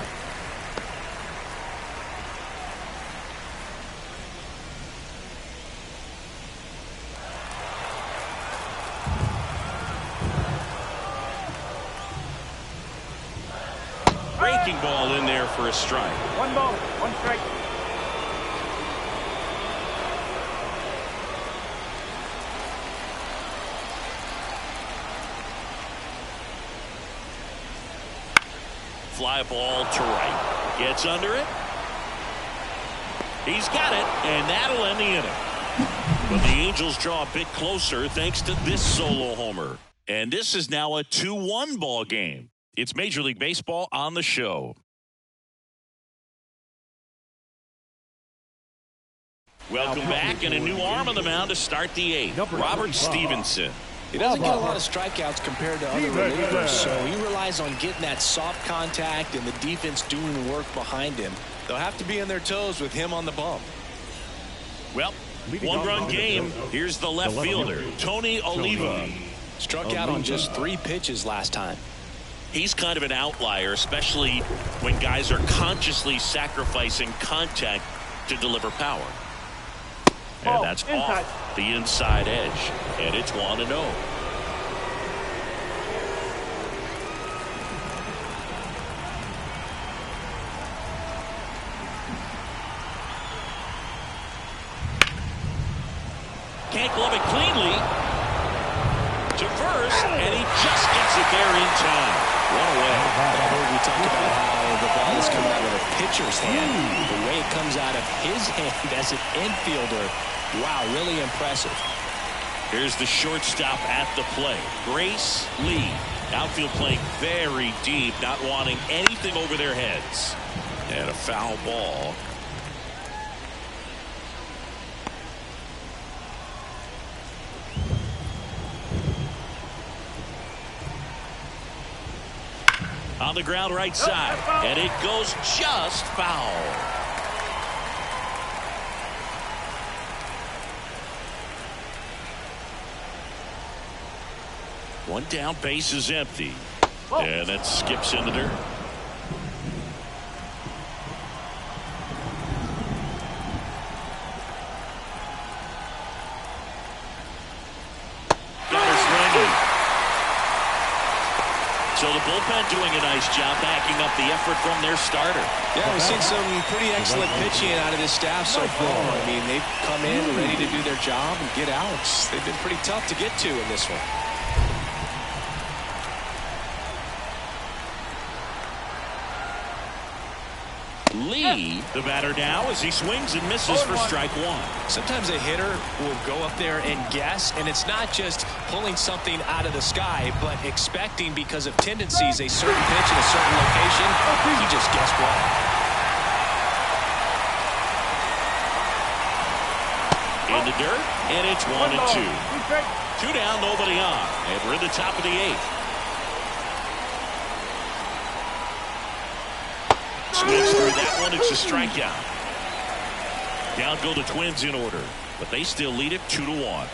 Breaking ball in there for a strike. 1 ball, 1 strike. Fly ball to right. Gets under it. He's got it, and that'll end the inning. But the Angels draw a bit closer thanks to this solo homer. And this is now a 2-1 ball game. It's Major League Baseball on the show. Welcome back, and a new arm on the mound to start the 8th. Robert Stevenson. He doesn't get a lot of strikeouts compared to other relievers, so he relies on getting that soft contact and the defense doing the work behind him. They'll have to be on their toes with him on the bump. Well, 1-run game. Here's the left fielder, Tony Oliva. Struck out on just 3 pitches last time. He's kind of an outlier, especially when guys are consciously sacrificing contact to deliver power. And that's off the inside edge. And it's 1-0. Can't glove it cleanly to first, and he just gets it there in time. One away. We talk about how the ball is coming out of the pitcher's hand. The way it comes out of his hand as an infielder. Wow, really impressive. Here's the shortstop at the plate. Grace Lee. Outfield playing very deep, not wanting anything over their heads. And a foul ball. On the ground right side, and it goes just foul. One down, base is empty. And that skips into dirt. So the bullpen doing a nice job backing up the effort from their starter. Yeah, we've seen some pretty excellent pitching out of this staff so far. I mean, they've come in ready to do their job and get outs. They've been pretty tough to get to in this one. Lee, the batter now, as he swings and misses for strike one. Sometimes a hitter will go up there and guess, and it's not just pulling something out of the sky, but expecting because of tendencies a certain pitch in a certain location. He just guessed wrong. In the dirt, and it's 1-2. 2 down, nobody on, and we're in the top of the 8th. Swings through that one. It's a strikeout. Down go the Twins in order, but they still lead it 2-1.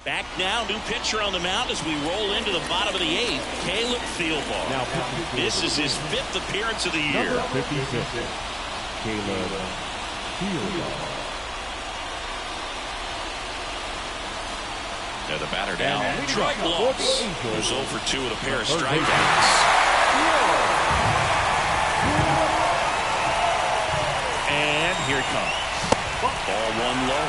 Back now, new pitcher on the mound as we roll into the bottom of the 8th. Caleb Thielbar. Now, this is his 5th appearance of the year. Number 56, Caleb Thielbar. The batter down. Truck loss. Who's 0 for 2 with a pair of strikeouts. And here it comes. Ball 1 low.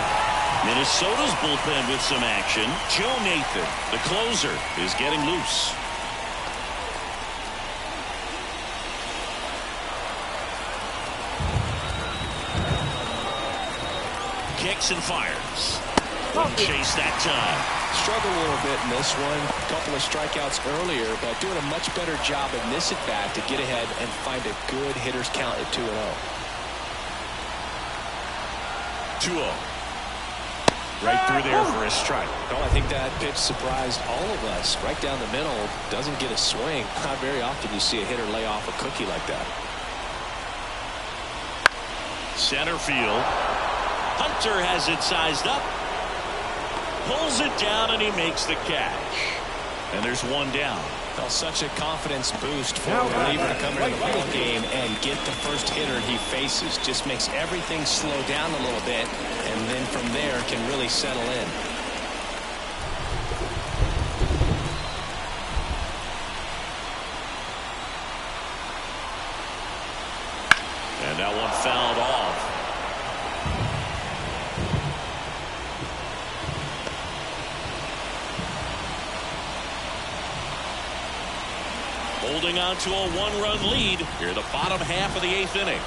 Minnesota's bullpen with some action. Joe Nathan, the closer, is getting loose. Kicks and fires. Wouldn't chase that time. Struggled a little bit in this one. A couple of strikeouts earlier, but doing a much better job in this at-bat to get ahead and find a good hitter's count at 2-0. 2-0. Right through there for a strike. Oh, I think that pitch surprised all of us. Right down the middle. Doesn't get a swing. Not very often you see a hitter lay off a cookie like that. Center field. Hunter has it sized up. Pulls it down and he makes the catch. And there's 1 down. Well, such a confidence boost for a reliever to come into the ball game and get the first hitter he faces. Just makes everything slow down a little bit, and then from there can really settle in. And that one fouled off. Holding on to a 1-run lead here, the bottom half of the 8th inning.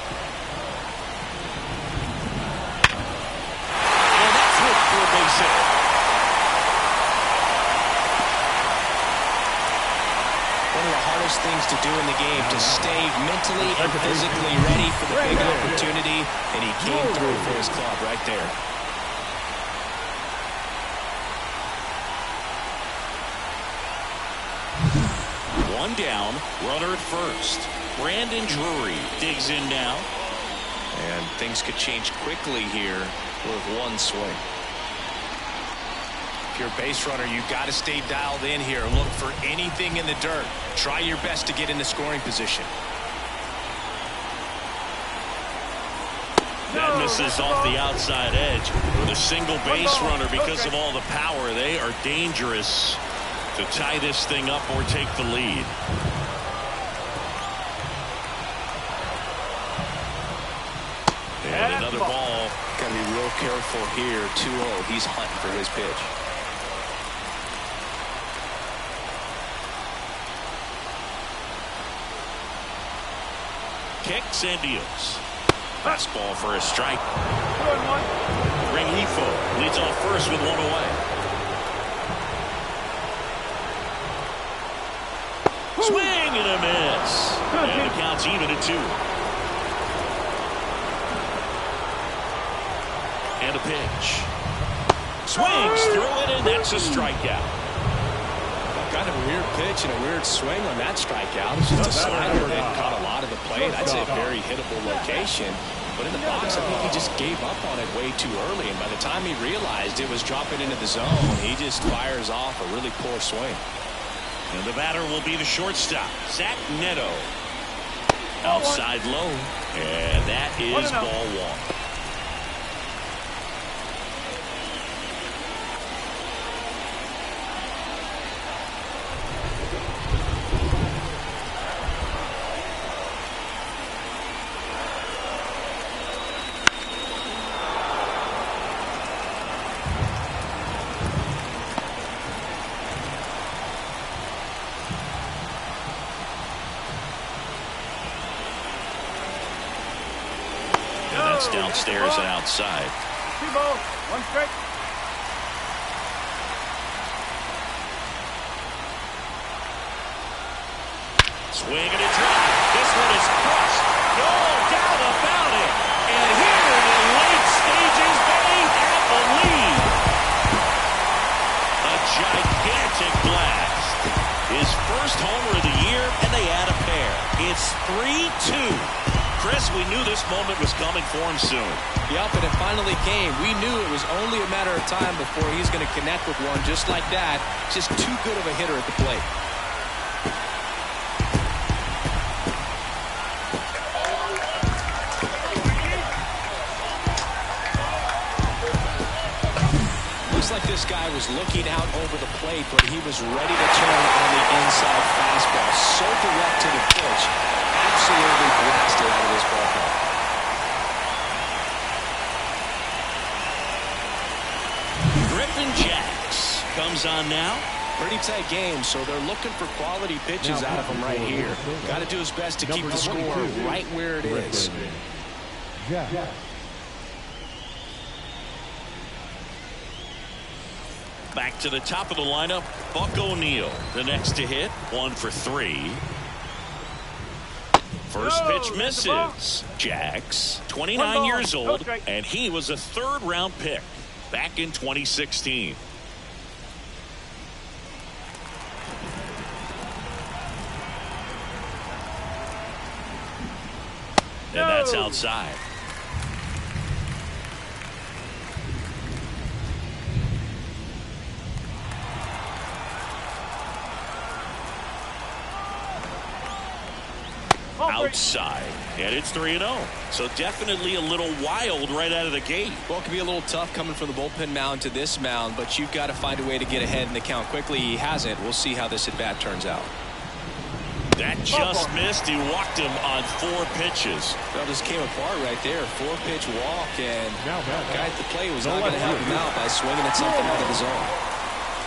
And that's it for a base hit. One of the hardest things to do in the game, to stay mentally and physically ready for the big opportunity, and he came through for his club right there. One down, runner at first. Brandon Drury digs in now. And things could change quickly here with one swing. If you're a base runner, you've got to stay dialed in here. Look for anything in the dirt. Try your best to get in the scoring position. That misses off the outside edge with a single base runner because of all the power. They are dangerous to tie this thing up or take the lead. And another ball. Got to be real careful here. 2-0. He's hunting for his pitch. Kicks and deals. Fastball for a strike. 2-1. Rengifo leads off first with one away. Swing and a miss. And the count's even at 2. And a pitch. Swings through it, and that's a strikeout. Kind of a weird pitch and a weird swing on that strikeout. It's just a slider that caught a lot of the plate. I'd say a very hittable location. But in the box, I think he just gave up on it way too early. And by the time he realized it was dropping into the zone, he just fires off a really poor swing. And the batter will be the shortstop, Zach Neto. Outside low. And that is ball 1. Downstairs and outside. 2 balls, 1 strike. Swing and a drive. This one is crushed. No doubt about it. And here in the late stages, they have the lead. A gigantic blast. His first homer of the year, and they add a pair. It's 3-2. Chris, we knew this moment was coming for him soon. Yep, and it finally came. We knew it was only a matter of time before he's going to connect with one just like that. Just too good of a hitter at the plate. Looks like this guy was looking out over the plate, but he was ready to turn on the inside fastball. So direct to the pitch. Absolutely blasted out of this ballpark. Griffin Jax comes on now. Pretty tight game, so they're looking for quality pitches out of him right here. Got to do his best to keep the score right where it is. Back to the top of the lineup, Buck O'Neil, the next to hit, 1 for 3. First pitch misses. Jax, 29 years old, and he was a 3rd-round pick back in 2016. And that's outside. Outside, and it's 3-0. So definitely a little wild right out of the gate. Well, it can be a little tough coming from the bullpen mound to this mound, but you've got to find a way to get ahead in the count quickly. He hasn't. We'll see how this at-bat turns out. That just missed. He walked him on 4 pitches. Well, this came apart right there. 4-pitch walk, and the guy at the plate was not going to help him out by swinging at something out of the zone.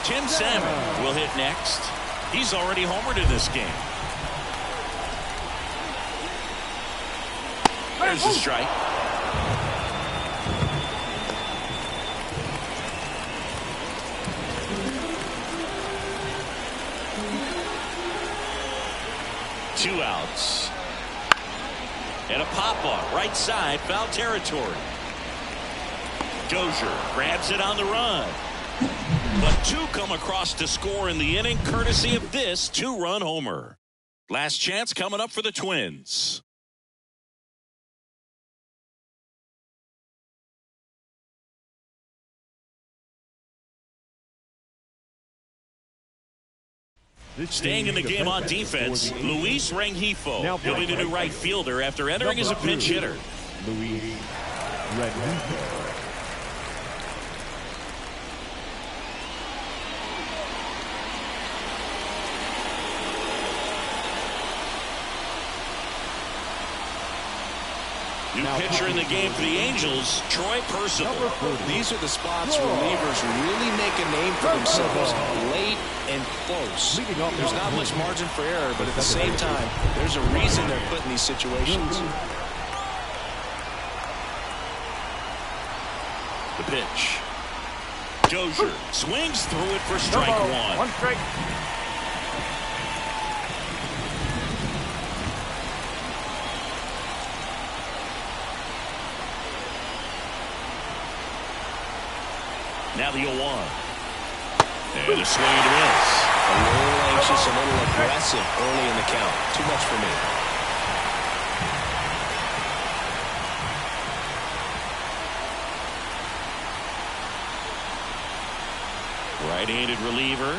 Tim Salmon will hit next. He's already homered in this game. There's a strike. Two outs. And a pop-up right side, foul territory. Dozier grabs it on the run. But 2 come across to score in the inning, courtesy of this 2-run homer. Last chance coming up for the Twins. Staying in the game on defense, Luis Rengifo. He'll be the new right fielder after entering as a pinch hitter. Luis Rengifo. New pitcher in the game for the Angels, Troy Percival. These are the spots relievers really make a name for themselves, late and close. There's not much margin for error, but at the same time, there's a reason they're put in these situations. The pitch. Dozier swings through it for strike one. One strike. Now the 0-1. And a swing and a miss. A little anxious, a little aggressive early in the count. Too much for me. Right-handed reliever.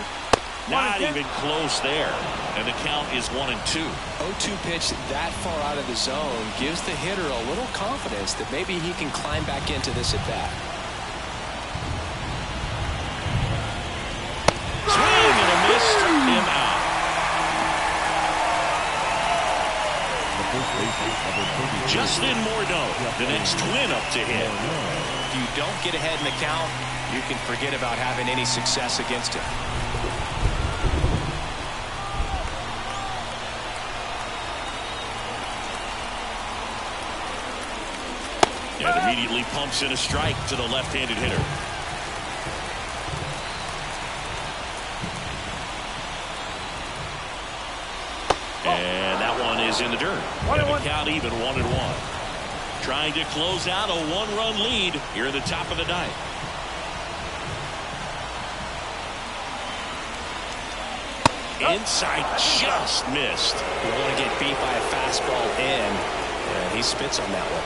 Not even close there. And the count is 1-2. 0-2 pitch that far out of the zone gives the hitter a little confidence that maybe he can climb back into this at bat. Him out. Justin Morneau, the next twin up to him. If you don't get ahead in the count, you can forget about having any success against him. And immediately pumps in a strike to the left-handed hitter. And that one is in the dirt. And the count even 1-1. Trying to close out a one-run lead here in the top of the ninth. Inside just missed. You want to get beat by a fastball in, and he spits on that one.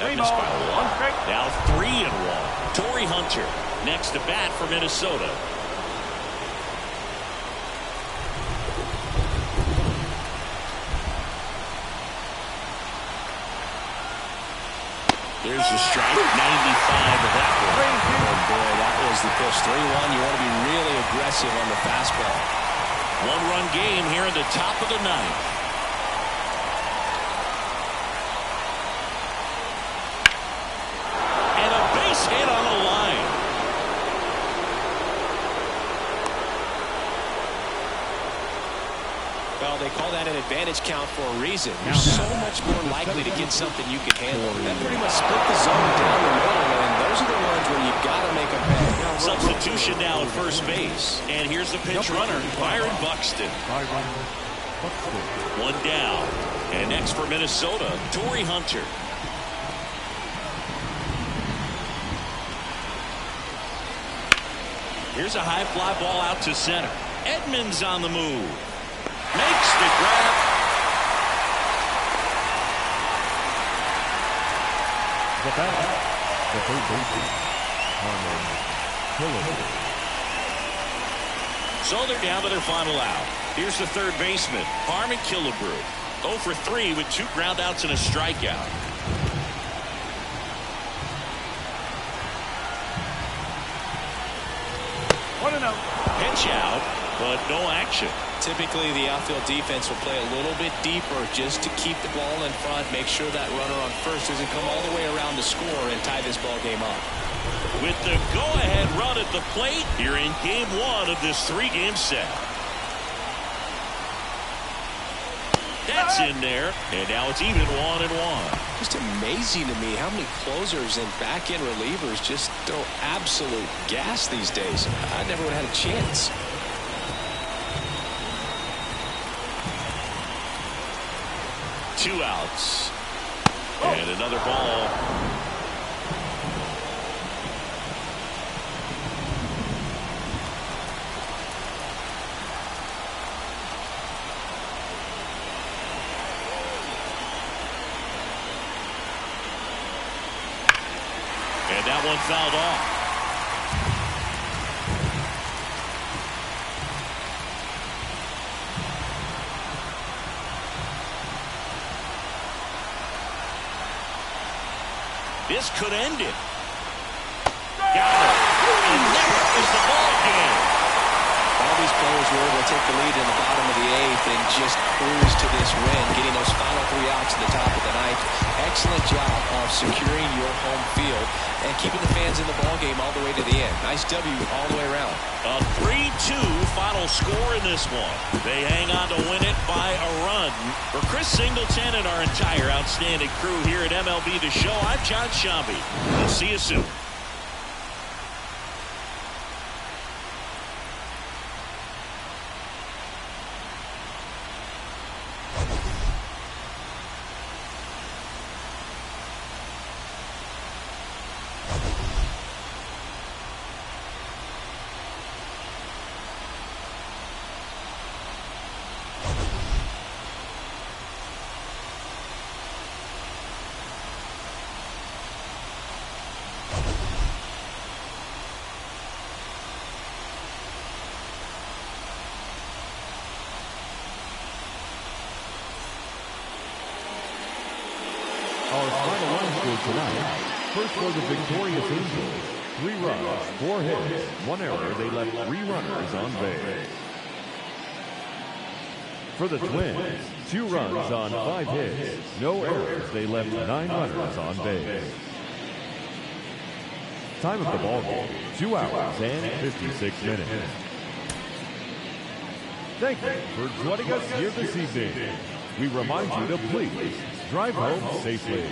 That missed by one. Now 3-1. Torrey Hunter next to bat for Minnesota. There's a strike, 95 of that one. Oh boy, that was the pitch. 3-1. You want to be really aggressive on the fastball. One-run game here in the top of the ninth. And a base hit on the line. Well, they call that an advantage count for a reason. You're so much more likely to get something you can handle. That pretty much split the zone down the middle, and those are the ones where you've got to make a pay. Substitution now at first base. And here's the pinch runner, Byron Buxton. One down. And next for Minnesota, Torrey Hunter. Here's a high fly ball out to center. Edmonds on the move. Makes the grab. The batter, the third baseman, Harmon Killebrew. So they're down to their final out. Here's the third baseman, Harmon Killebrew. 0 for 3 with 2 groundouts and a strikeout. Pitch out, but no action. Typically, the outfield defense will play a little bit deeper just to keep the ball in front, make sure that runner on first doesn't come all the way around to score and tie this ball game up. With the go-ahead run at the plate, you're in game 1 of this 3-game set. That's in there, and now it's even 1-1. Just amazing to me how many closers and back-end relievers just throw absolute gas these days. I never would have had a chance. Two outs. And another ball. And that one fouled off. This could end it. Got it. And that is the ball game. All these players were able to take the lead in the bottom of the 8th and just cruise to this win, getting those final 3 outs at the top of the 9th. Excellent job of securing your home field and keeping the fans in the ball game all the way to the end. Nice W all the way around. A 3-2 final score in this one. They hang on to win it by a run. For Chris Singleton and our entire outstanding crew here at MLB The Show, I'm John Shambi. We'll see you soon. Our final line score tonight. First for the victorious Angels. 3 runs, 4 hits, 1 error. They left 3 runners on base. For the Twins, 2 runs on 5 hits, no errors. They left 9 runners on base. Time of the ball game, 2 hours and 56 minutes. Thank you for joining us here this evening. We remind you to please drive home safely.